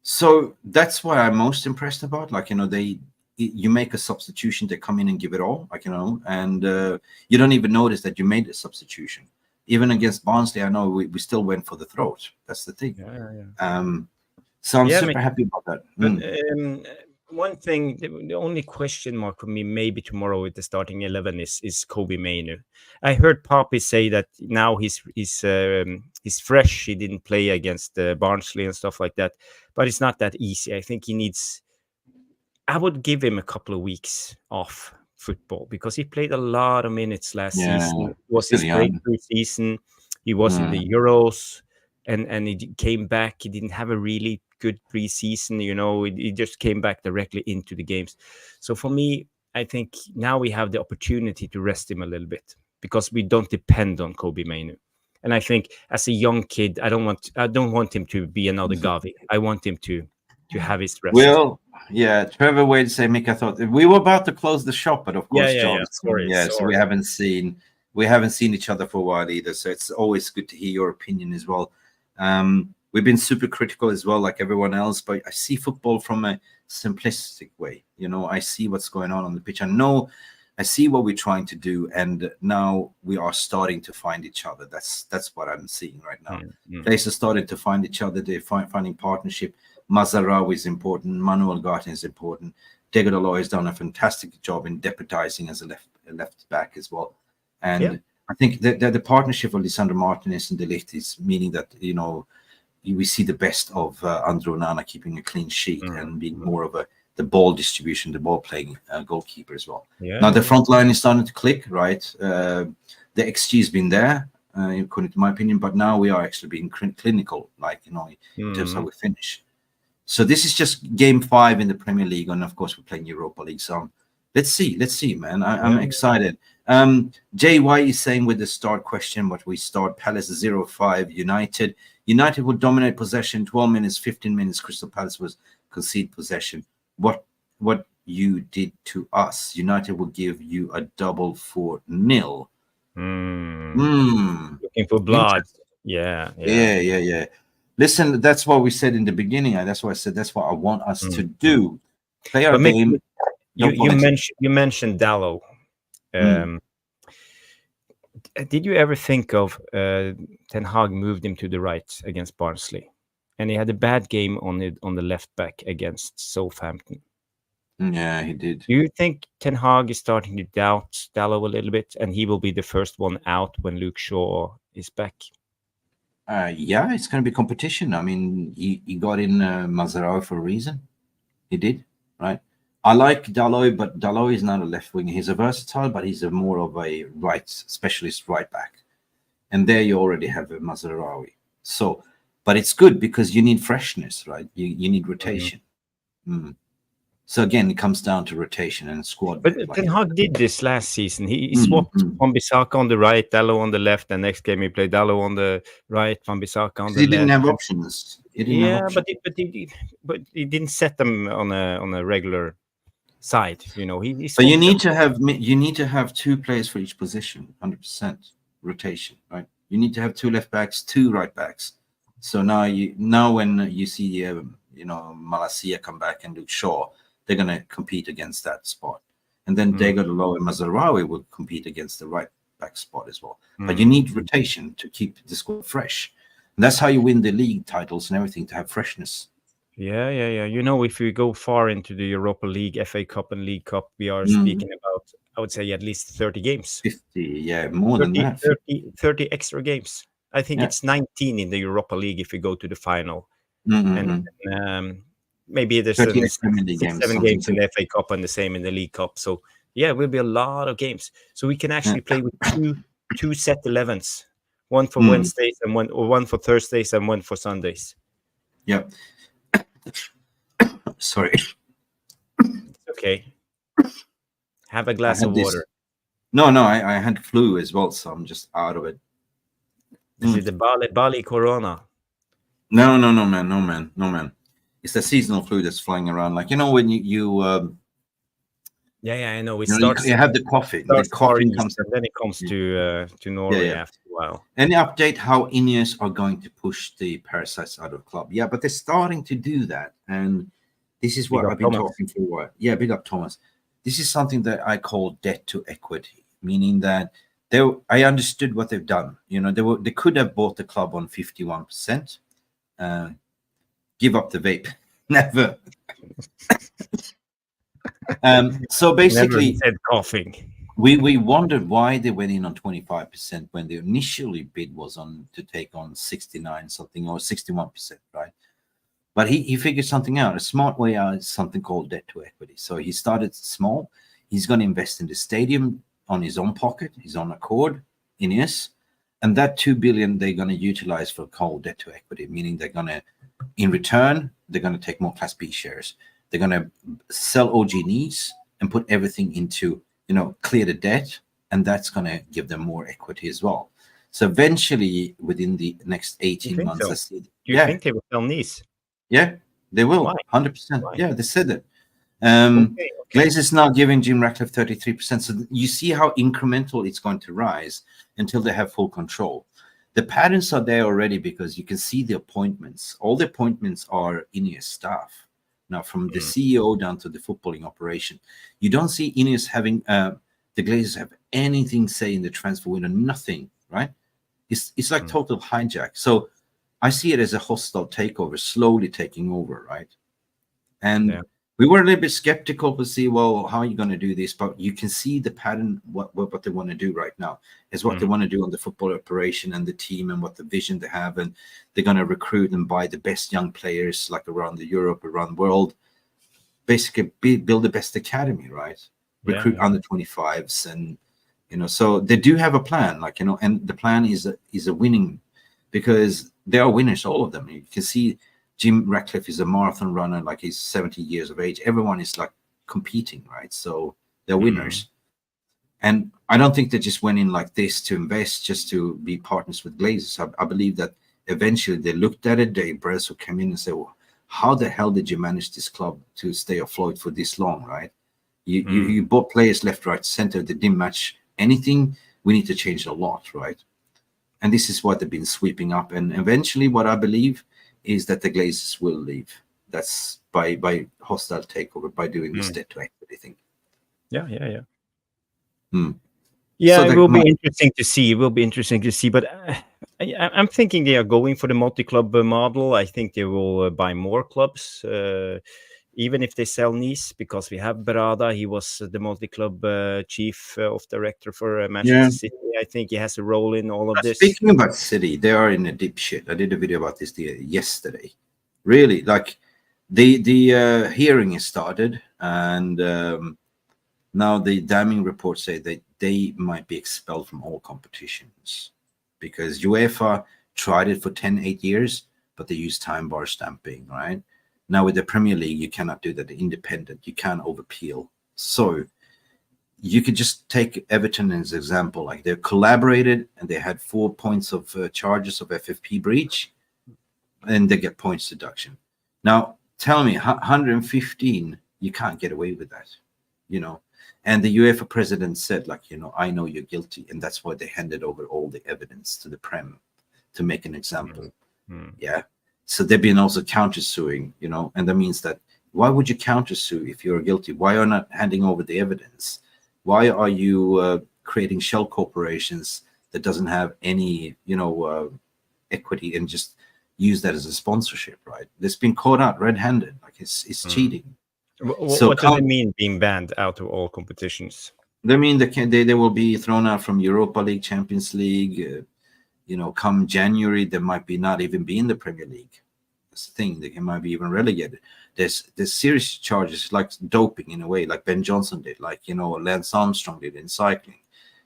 So that's what I'm most impressed about. Like, you make a substitution, they come in and give it all, like, and you don't even notice that you made a substitution. Even against Barnsley, I know we still went for the throat. That's the thing. So I'm super happy about that. But one thing, the only question mark for me maybe tomorrow with the starting 11 is Kobe Mainoo. I heard Papi say that now he's fresh. He didn't play against Barnsley and stuff like that, but it's not that easy. I think he needs. I would give him a couple of weeks off football because he played a lot of minutes last season. It was his breakthrough season. He was in the Euros, and he came back. He didn't have a really good preseason. He just came back directly into the games. So for me, I think now we have the opportunity to rest him a little bit because we don't depend on Kobe Mainoo. And I think as a young kid, I don't want him to be another Gavi. I want him to have his rest. Well, yeah, Trevor Wade say, Mick, I thought we were about to close the shop, but of course, John. Sorry. So we haven't seen each other for a while either. So it's always good to hear your opinion as well. We've been super critical as well, like everyone else, but I see football from a simplistic way. I see what's going on the pitch. I see what we're trying to do, and now we are starting to find each other. That's what I'm seeing right now. Players are starting to find each other. They're finding partnership. Mazarawi is important. Manuel Garten is important. Dialo has done a fantastic job in deputizing as a left back as well. And I think that the partnership of Lisandro Martinez and De Ligt is meaning that, we see the best of Andrew Onana keeping a clean sheet and being more of the ball distribution, the ball playing goalkeeper as well. Now the front line is starting to click, right? The XG has been there, according to my opinion, but now we are actually being clinical, like, in terms of how we finish. So this is just game 5 in the Premier League, and of course we're playing Europa League. So let's see, man. I'm excited. JY is saying with the start question, what we start: Palace 0-5, United would dominate possession 12 minutes, 15 minutes. Crystal Palace was concede possession. What you did to us, United will give you a double 4-0. Looking for blood. Yeah. Listen, that's what we said in the beginning. That's why I said that's what I want us to do. Play our game. You mentioned Dialo. Did you ever think of Ten Hag moved him to the right against Barnsley, and he had a bad game on the left back against Southampton? Yeah, he did. Do you think Ten Hag is starting to doubt Dialo a little bit, and he will be the first one out when Luke Shaw is back? Yeah, it's going to be competition. I mean, he got in Mazarawi for a reason. He did, right? I like Dialo, but Dialo is not a left winger. He's a versatile, but he's more of a specialist right back. And there you already have a Mazarawi. So, but it's good because you need freshness, right? You need rotation. So again, it comes down to rotation and squad. But Ten Hag did this last season. He swapped Wan-Bissaka on the right, Dialo on the left. The next game he played Dialo on the right, Wan-Bissaka on the left. He didn't have options. But he didn't set them on a regular side. But you need to have 2 players for each position, 100% rotation, right? You need to have 2 left backs, 2 right backs. So now when you see Malacia come back and Luke Shaw, they're going to compete against that spot. And then Dialo and Mazarawi will compete against the right back spot as well. But you need rotation to keep the squad fresh. And that's how you win the league titles and everything, to have freshness. Yeah. If we go far into the Europa League, FA Cup and League Cup, we are speaking about, I would say, at least 30 games. 50, more than that. 30 extra games. I think it's 19 in the Europa League if we go to the final. And maybe there's 7 games in the FA Cup and the same in the League Cup. So yeah, it will be a lot of games. So we can actually play with two set 11s. one for Wednesdays and one for Thursdays and one for Sundays. Yeah. Sorry. It's okay. Have a glass of water. No, I had flu as well, so I'm just out of it. Is it the Bali Corona? No, man. It's the seasonal flu that's flying around. Like, when you yeah, I know. It starts. You have the coughing. The coughing comes, and then it comes to Norway after a while. Any update how Ineos are going to push the parasites out of the club? Yeah, but they're starting to do that, and this is what I've been talking for a while. Yeah, big up Thomas. This is something that I call debt to equity, meaning that I understood what they've done. They could have bought the club on 51%. Give up the vape. Never. So basically, never said coughing. We wondered why they went in on 25% when the initially bid was to take on 69 something or 61%, right? But he figured something out. A smart way out is something called debt to equity. So he started small. He's going to invest in the stadium on his own pocket, his own accord, Ineos, and that 2 billion they're going to utilize for called debt to equity, meaning they're going to, in return, they're going to take more Class B shares. They're going to sell OG needs and put everything into, clear the debt, and that's going to give them more equity as well. So eventually, within the next 18 months, I see. Do you think they will sell Nice? Yeah, they will. Why? 100%. Why? Yeah, they said it. Okay. Glazers now giving Jim Ratcliffe 33%. So you see how incremental it's going to rise until they have full control. The patterns are there already because you can see the appointments. All the appointments are Ineos staff. Now, from the CEO down to the footballing operation, you don't see Ineos having the Glazers have anything say in the transfer window. Nothing, right? It's like total hijack. So I see it as a hostile takeover, slowly taking over, right? And we were a little bit skeptical to see, well, how are you going to do this? But you can see the pattern, what they want to do right now is what they want to do on the football operation and the team and what the vision they have. And they're going to recruit and buy the best young players like around Europe, around the world. Basically, build the best academy, right? Recruit under 25s. And, so they do have a plan, and the plan is a winning, because they are winners, all of them. You can see Jim Ratcliffe is a marathon runner, like he's 70 years of age. Everyone is like competing, right? So they're winners. And I don't think they just went in like this to invest just to be partners with Glazers. I believe that eventually they looked at it. Dave Bradshaw came in and said, well, how the hell did you manage this club to stay afloat for this long, right? You bought players left, right, center that didn't match anything. We need to change a lot, right? And this is what they've been sweeping up. And eventually what I believe is that the Glazers will leave. That's by hostile takeover, by doing this debt to equity thing. Yeah. Yeah, So it will be interesting to see. It will be interesting to see. But I'm thinking they are going for the multi-club model. I think they will buy more clubs, even if they sell Nice, because we have Berada. He was the multi-club chief of director for Manchester City. I think he has a role in all of this. Speaking about City, they are in a deep shit. I did a video about this yesterday. Really, like the hearing is started, and now the damning reports say that they might be expelled from all competitions because UEFA tried it for 8 years, but they use time bar stamping, right? Now with the Premier League, you cannot do that. Independent, you can't overappeal. So you could just take Everton as an example. Like they collaborated and they had 4 points of charges of FFP breach, and they get points deduction. Now tell me, 115, you can't get away with that, And the UEFA president said, I know you're guilty, and that's why they handed over all the evidence to the Prem to make an example. Yeah. So they've been also countersuing, and that means that why would you countersue if you're guilty? Why are you not handing over the evidence? Why are you creating shell corporations that doesn't have any, equity and just use that as a sponsorship, right? It's been caught out red-handed, like it's cheating. So what does it mean being banned out of all competitions? They mean they will be thrown out from Europa League, Champions League. Come January, they might be not even be in the Premier League. That's the thing. They might be even relegated. There's serious charges like doping in a way, like Ben Johnson did, like Lance Armstrong did in cycling.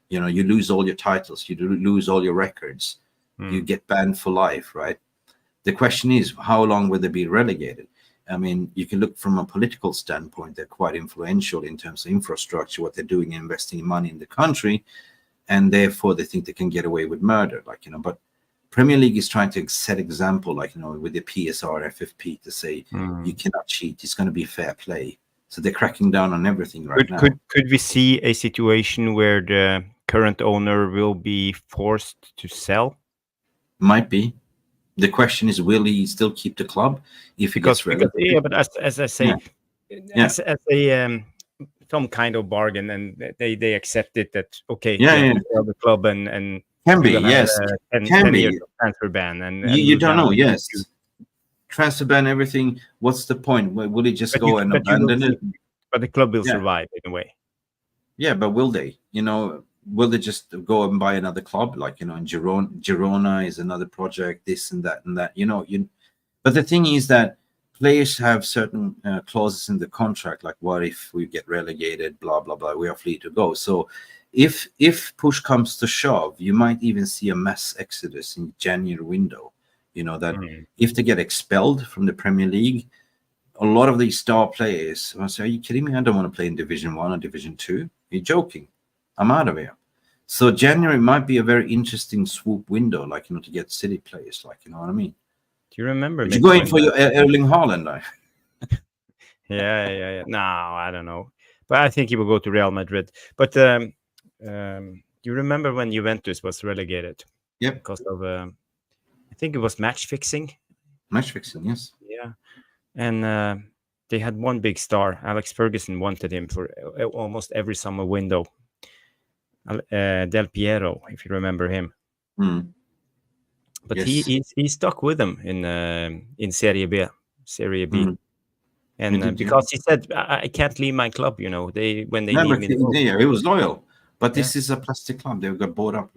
You lose all your titles, you lose all your records. you get banned for life, right? The question is, how long will they be relegated? I mean, you can look from a political standpoint, they're quite influential in terms of infrastructure, what they're doing, investing money in the country, and therefore they think they can get away with murder, but Premier League is trying to set example, with the PSR, FFP, to say you cannot cheat. It's going to be fair play. So they're cracking down on everything now. Could we see a situation where the current owner will be forced to sell? Might be. The question is, will he still keep the club if he gets relegated? Yeah, but as I say, as a some kind of bargain, and they accepted that. Okay, sell the club and can be, yes, 10 years of transfer ban, and you don't know, yes, transfer ban, everything. What's the point? Will he just go and abandon it? But the club will survive in a way. Yeah, but will they? Will they just go and buy another club? In Girona is another project, this and that and that. But the thing is that players have certain clauses in the contract, like what if we get relegated, blah blah blah. We are free to go. So if push comes to shove, you might even see a mass exodus in January window. That if they get expelled from the Premier League, a lot of these star players will say, "Are you kidding me? I don't want to play in Division 1 or Division 2. You're joking. I'm out of here." So January might be a very interesting swoop window, to get City players, you know what I mean? Do you remember? You're going for your Erling Haaland, Yeah. No, I don't know, but I think he will go to Real Madrid. But you remember when Juventus was relegated? Yep. Because of I think it was match fixing. Match fixing, yes. Yeah, and they had one big star. Alex Ferguson wanted him for almost every summer window. Del Piero, if you remember him. But yes. he stuck with them in Serie B. And because he said, I can't leave my club, when they need me. He was loyal. But this is a plastic club. They got bought up.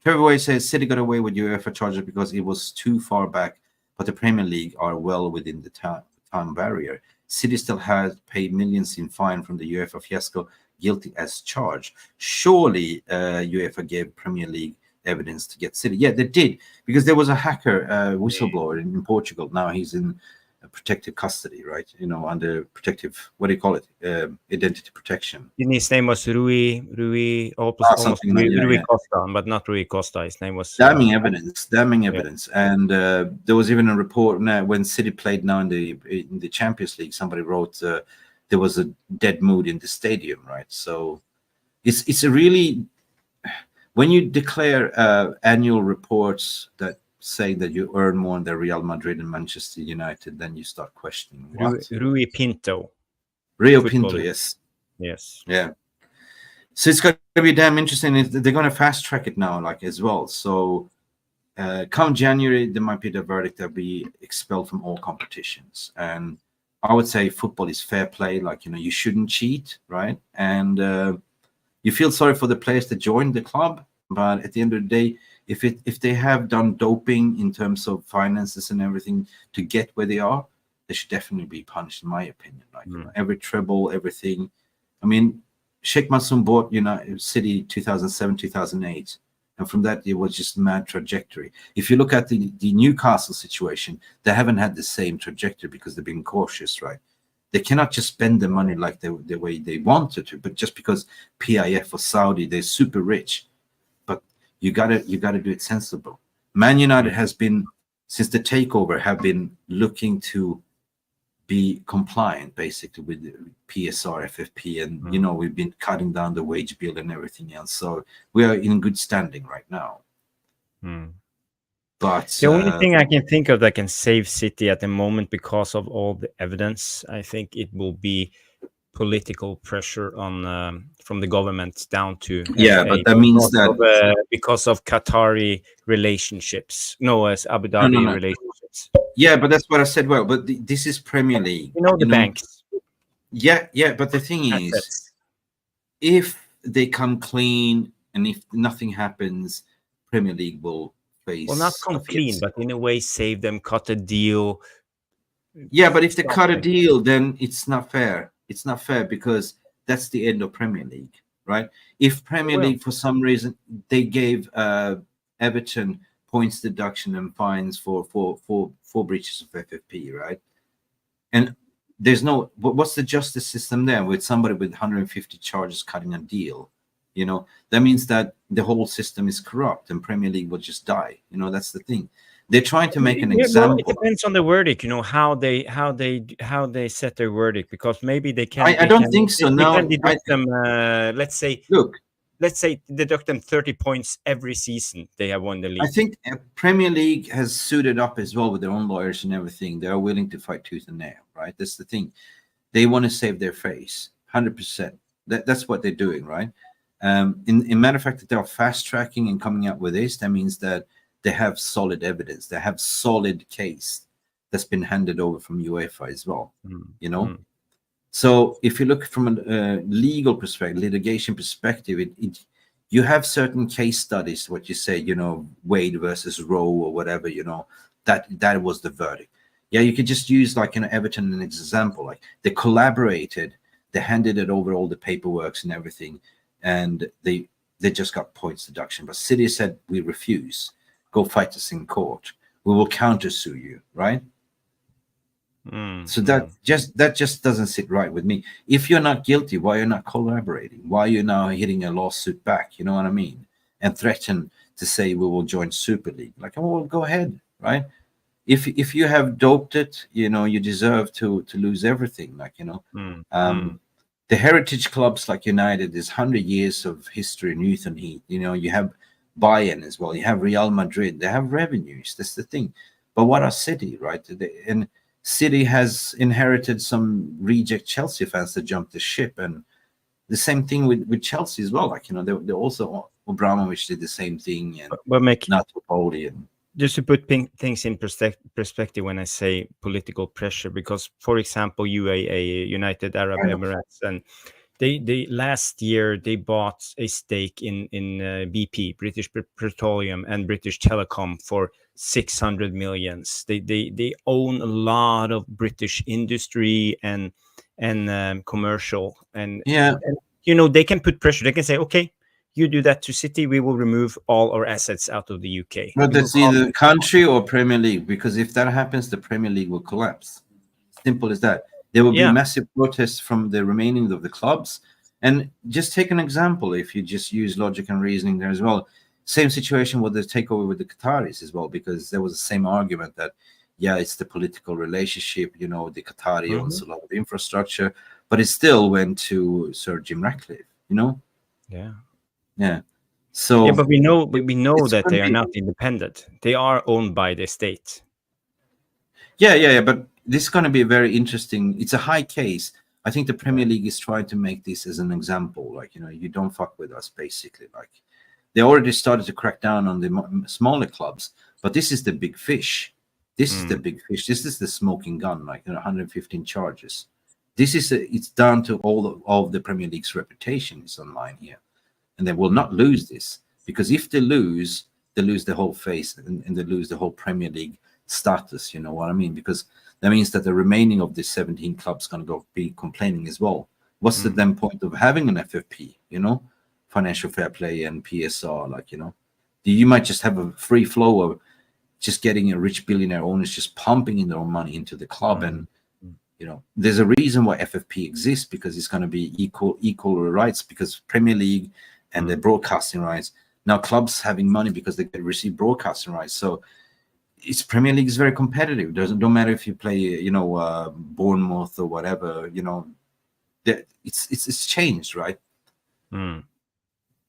Everybody says City got away with UEFA charges because it was too far back, but the Premier League are well within the time barrier. City still has paid millions in fine from the UEFA fiasco, guilty as charged. Surely UEFA gave Premier League evidence to get City. Yeah, they did, because there was a hacker whistleblower in Portugal. Now he's in protective custody, right? Under protective, what do you call it? Identity protection. His name was Rui Costa, but not Rui Costa. His name was damning evidence. And there was even a report now when City played now in the Champions League. Somebody wrote there was a dead mood in the stadium, right? So it's a really, when you declare annual reports that say that you earn more than Real Madrid and Manchester United, then you start questioning what. Rui Pinto. Rio Pinto, yes. Yeah. So it's going to be damn interesting. They're going to fast track it now, as well. So come January, there might be the verdict that be expelled from all competitions. And I would say football is fair play. You shouldn't cheat, right? And you feel sorry for the players that joined the club, but at the end of the day, if they have done doping in terms of finances and everything to get where they are, they should definitely be punished, in my opinion. Every treble, everything. I mean, Sheikh Massoum bought City 2007, 2008, and from that it was just mad trajectory. If you look at the Newcastle situation, they haven't had the same trajectory because they've been cautious, right? They cannot just spend the money the way they wanted to, but just because PIF or Saudi, they're super rich. You gotta do it sensible. Man United has been, since the takeover, have been looking to be compliant basically with the PSR, FFP, and we've been cutting down the wage bill and everything else. So we are in good standing right now. But the only thing I can think of that can save City at the moment, because of all the evidence, I think it will be political pressure on from the government down to FA, but that means that because of Qatari relationships, as Abu Dhabi relationships. Yeah, but that's what I said. Well, but this is Premier League. The banks. Yeah. But the thing is, if they come clean and if nothing happens, Premier League will face. Well, not come clean, but in a way save them, cut a deal. Yeah, but if they cut a deal, then it's not fair. It's not fair because that's the end of Premier League, right? If Premier League, for some reason, they gave Everton points deduction and fines for breaches of FFP, right? And there's no, what's the justice system there with somebody with 150 charges cutting a deal? You know, that means that the whole system is corrupt and Premier League will just die. You know, that's the thing. They're trying to make an example. Well, it depends on the verdict, you know, how they set their verdict, because maybe they can. I don't think so. They No, can deduct them. Let's say deduct them 30 points every season they have won the league. I think Premier League has suited up as well with their own lawyers and everything. They are willing to fight tooth and nail, right? That's the thing. They want to save their face, 100%. That's what they're doing, right? In matter of fact, that they are fast tracking and coming out with this. That means that they have solid evidence. They have solid case that's been handed over from UEFA as well. You know. So if you look from a legal perspective, litigation perspective, you have certain case studies. What you say, you know, Wade versus Rowe or whatever. You know, that was the verdict. Yeah, you could just use like an Everton an example. Like they collaborated, they handed it over all the paperwork and everything, and they just got points deduction. But City said, we refuse. Go fight us in court. We will countersue you, right? So that just doesn't sit right with me. If you're not guilty, why you're not collaborating? Why you're now hitting a lawsuit back? You know what I mean? And threaten to say we will join Super League. Like, oh, well, go ahead, right? If you have doped it, you know, you deserve to lose everything. Like, you know, the heritage clubs like United, there's 100 years of history in youth and heat. You know, you have Bayern as well. You have Real Madrid. They have revenues. That's the thing. But what are City, right? And City has inherited some reject Chelsea fans that jumped the ship, and the same thing with Chelsea as well. Like, you know, they also Abramovich did the same thing, and Mick, not Napoleon. Just to put things in perspective, when I say political pressure, because for example, UAE, United Arab Emirates, and they last year they bought a stake in BP, British Petroleum, and British Telecom for 600 millions. They own a lot of British industry and commercial, and you know, they can put pressure. They can say, okay, you do that to City, we will remove all our assets out of the UK. But that's either country or Premier League, because if that happens, the Premier League will collapse. Simple as that. There will be massive protests from the remaining of the clubs. And just take an example, if you just use logic and reasoning there as well. Same situation with the takeover with the Qataris as well, because there was the same argument that, yeah, it's the political relationship, you know, the Qatari owns a lot of infrastructure, but it still went to Sir Jim Ratcliffe, you know? Yeah. So but we know that they are not independent. They are owned by the state. Yeah. But this is going to be a very interesting. It's a high case. I think the Premier League is trying to make this as an example. Like, you know, you don't fuck with us, basically. Like, they already started to crack down on the smaller clubs, but this is the big fish. This is the big fish. This is the smoking gun. Like, you know, 115 charges. This is it's down to all of the Premier League's reputation is online here. And they will not lose this, because if they lose the whole face and they lose the whole Premier League status. You know what I mean? Because that means that the remaining of the 17 clubs going to be complaining as well. What's the then point of having an FFP? You know, financial fair play and PSR. Like, you know, you might just have a free flow of just getting a rich billionaire owners just pumping in their own money into the club. And you know, there's a reason why FFP exists, because it's going to be equal rights, because Premier League and the broadcasting rights. Now clubs having money because they receive broadcasting rights. So it's Premier League is very competitive. Don't matter if you play, you know, Bournemouth or whatever. You know, it's changed, right?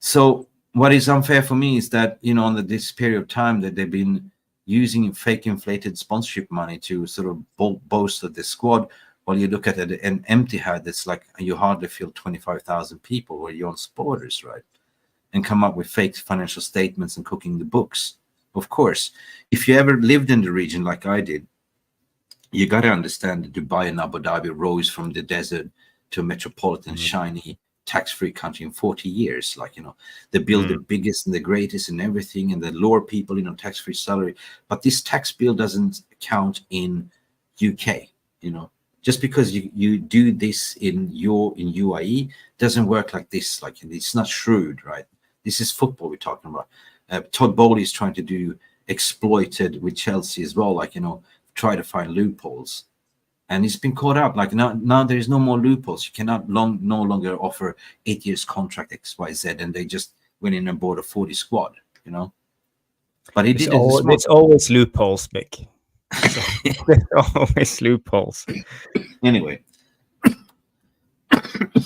So what is unfair for me is that, you know, on this period of time that they've been using fake inflated sponsorship money to sort of boast of the squad. While you look at it, an empty head, it's like you hardly feel 25,000 people where you're on supporters, right? And come up with fake financial statements and cooking the books. Of course, if you ever lived in the region like I did, you got to understand that Dubai and Abu Dhabi rose from the desert to a metropolitan, shiny, tax-free country in 40 years. Like, you know, they build the biggest and the greatest and everything, and they lure people, you know, tax-free salary. But this tax bill doesn't count in UK, you know. Just because you do this in UAE doesn't work like this. Like, it's not shrewd, right? This is football we're talking about. Todd Bowley is trying to do exploited with Chelsea as well, like, try to find loopholes. And he's been caught out. Like now there's no more loopholes. You cannot no longer offer 8 years contract XYZ, and they just went in and bought a 40 squad, But he did it. It's always loopholes, Mick. There's always loopholes. Anyway.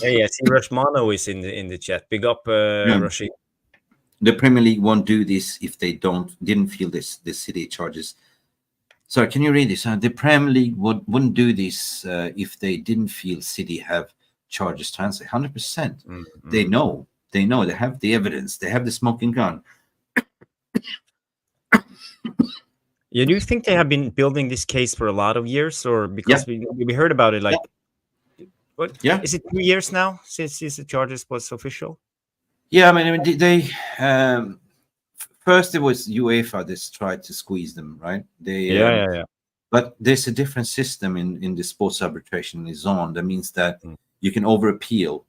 Hey, I see Rashmano is in the chat. Big up, Rashid. The Premier League won't do this if they didn't feel the City charges. Sorry, can you read this? The Premier League wouldn't do this if they didn't feel City have charges to answer. 100%. Mm-hmm. They know. They have the evidence. They have the smoking gun. Yeah, do you think they have been building this case for a lot of years, or because we heard about it what? Yeah, is it 2 years now since the charges was official? Yeah, I mean they first it was UEFA that tried to squeeze them, right? Yeah. But there's a different system in the sports arbitration zone. That means that you can over appeal,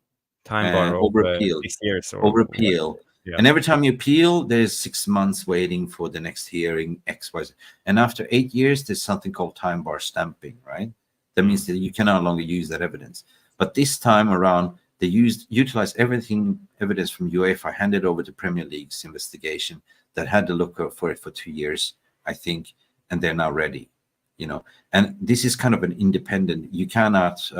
over appeal, 6 years, over appeal. Yeah. And every time you appeal, there's 6 months waiting for the next hearing, XYZ. And after 8 years, there's something called time bar stamping, right? That means that you can no longer use that evidence. But this time around, they utilized evidence from UEFA, handed over to Premier League's investigation that had to look for it for 2 years, I think, and they're now ready, And this is kind of an independent, you cannot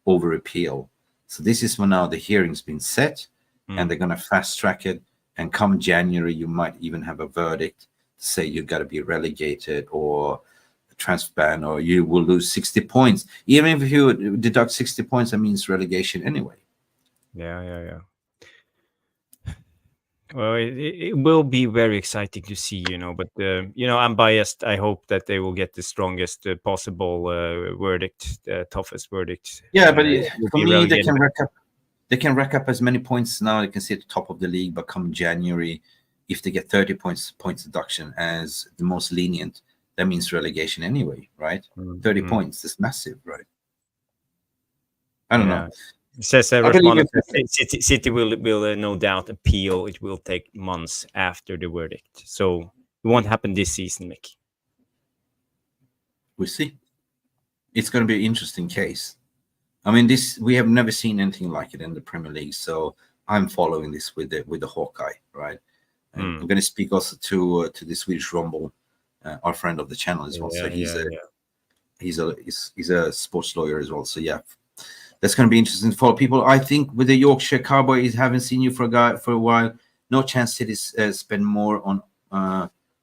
over appeal. So this is when now the hearing's been set, and they're going to fast track it. And come January, you might even have a verdict to say you've got to be relegated or transfer ban, or you will lose 60 points. Even if you deduct 60 points, that means relegation anyway. Yeah. Well, it will be very exciting to see, but, I'm biased. I hope that they will get the strongest possible verdict, the toughest verdict. Yeah, but for me, they can rack up as many points now. They can sit at the top of the league, but come January, if they get 30 points deduction as the most lenient, that means relegation anyway, right? 30 points is massive, right? I don't know. It says City will no doubt appeal. It will take months after the verdict, so it won't happen this season, Mick. We'll see. It's going to be an interesting case. I mean, we have never seen anything like it in the Premier League, so I'm following this with the Hawkeye, right? And I'm going to speak also to the Swedish Rumble, our friend of the channel as well. He's a sports lawyer as well. So yeah, that's going to be interesting to follow. People, I think with the Yorkshire Cowboys, haven't seen you for a while. No chance City spend more on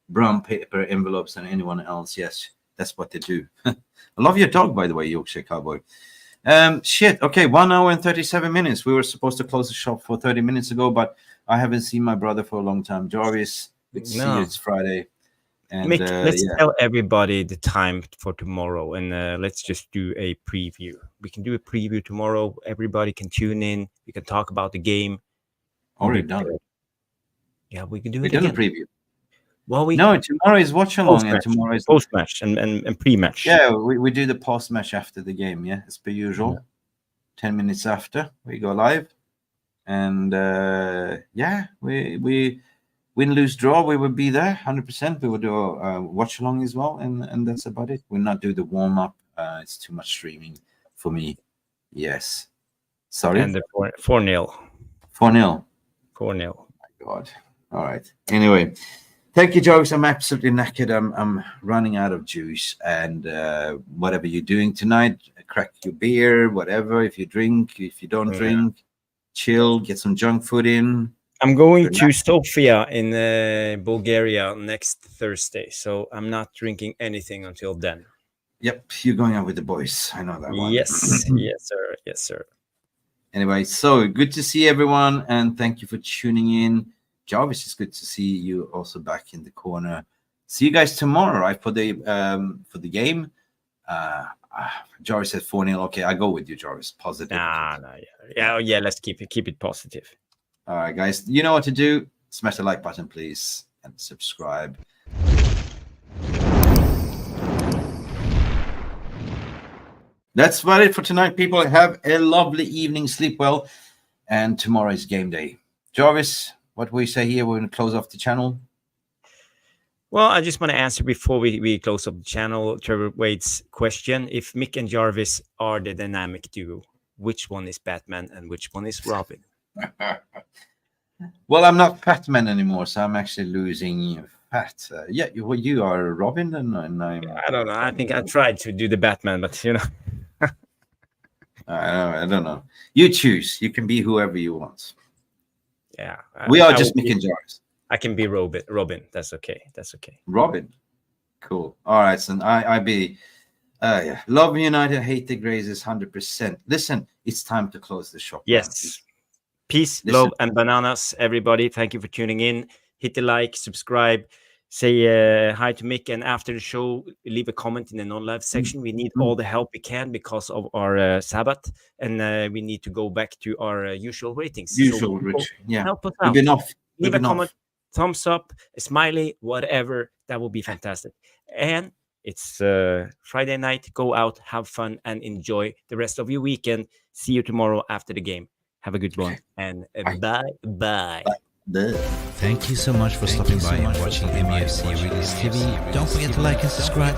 brown paper envelopes than anyone else. Yes, that's what they do. I love your dog, by the way, Yorkshire Cowboy. Okay, 1 hour and 37 minutes. We were supposed to close the shop for 30 minutes ago, but I haven't seen my brother for a long time. Jarvis, good to see you. It's Friday. And Mick, let's tell everybody the time for tomorrow, and let's just do a preview. We can do a preview tomorrow. Everybody can tune in. We can talk about the game. Already done. Yeah, we can do it again. We've done a preview. Well, tomorrow is watch along, and tomorrow is post match and pre-match. Yeah, we do the post match after the game. Yeah, as per usual. Yeah. 10 minutes after we go live, and we win, lose, draw. We will be there 100%. We will do a watch along as well, and that's about it. We'll not do the warm up. It's too much streaming for me. Yes, sorry. And the 4-0. 4-0. 4-0. Oh my God. All right. Anyway. Thank you, Jarvis. I'm absolutely knackered. I'm running out of juice. And whatever you're doing tonight, crack your beer, whatever. If you drink, if you don't drink, chill, get some junk food in. I'm going to Sofia in Bulgaria next Thursday. So I'm not drinking anything until then. Yep. You're going out with the boys. I know that one. Yes. Yes, sir. Yes, sir. Anyway, so good to see everyone. And thank you for tuning in. Jarvis, it's good to see you also back in the corner. See you guys tomorrow, right? For the game. Jarvis said 4-0. Okay, I go with you, Jarvis. Positive. Yeah. Let's keep it positive. All right, guys. You know what to do. Smash the like button, please, and subscribe. That's about it for tonight, people. Have a lovely evening. Sleep well, and tomorrow is game day. Jarvis, what will you say here? We're going to close off the channel. Well, I just want to answer before we close up the channel, Trevor Wade's question. If Mick and Jarvis are the dynamic duo, which one is Batman and which one is Robin? Well, I'm not Batman anymore, so I'm actually losing fat. Yeah, you are Robin, and I'm. I don't know. I think I tried to do the Batman, but you know. I don't know. You choose. You can be whoever you want. Yeah. We are just Mick and Jarvis. I can be Robin. That's okay. Robin. Cool. All right, son. I be Love United, hate the Glazers 100%. Listen, it's time to close the shop. Yes. Peace, love, and bananas, everybody. Thank you for tuning in. Hit the like, subscribe, say hi to Mick, and after the show, leave a comment in the non-live section. We need all the help we can because of our Sabbath, and we need to go back to our usual ratings. Yeah. Help us out. Leave a comment, thumbs up, a smiley, whatever. That will be fantastic. And it's Friday night. Go out, have fun, and enjoy the rest of your weekend. See you tomorrow after the game. Have a good one, and bye. Thank you so much for stopping by and watching MUFC Realist TV. Don't forget to like and subscribe.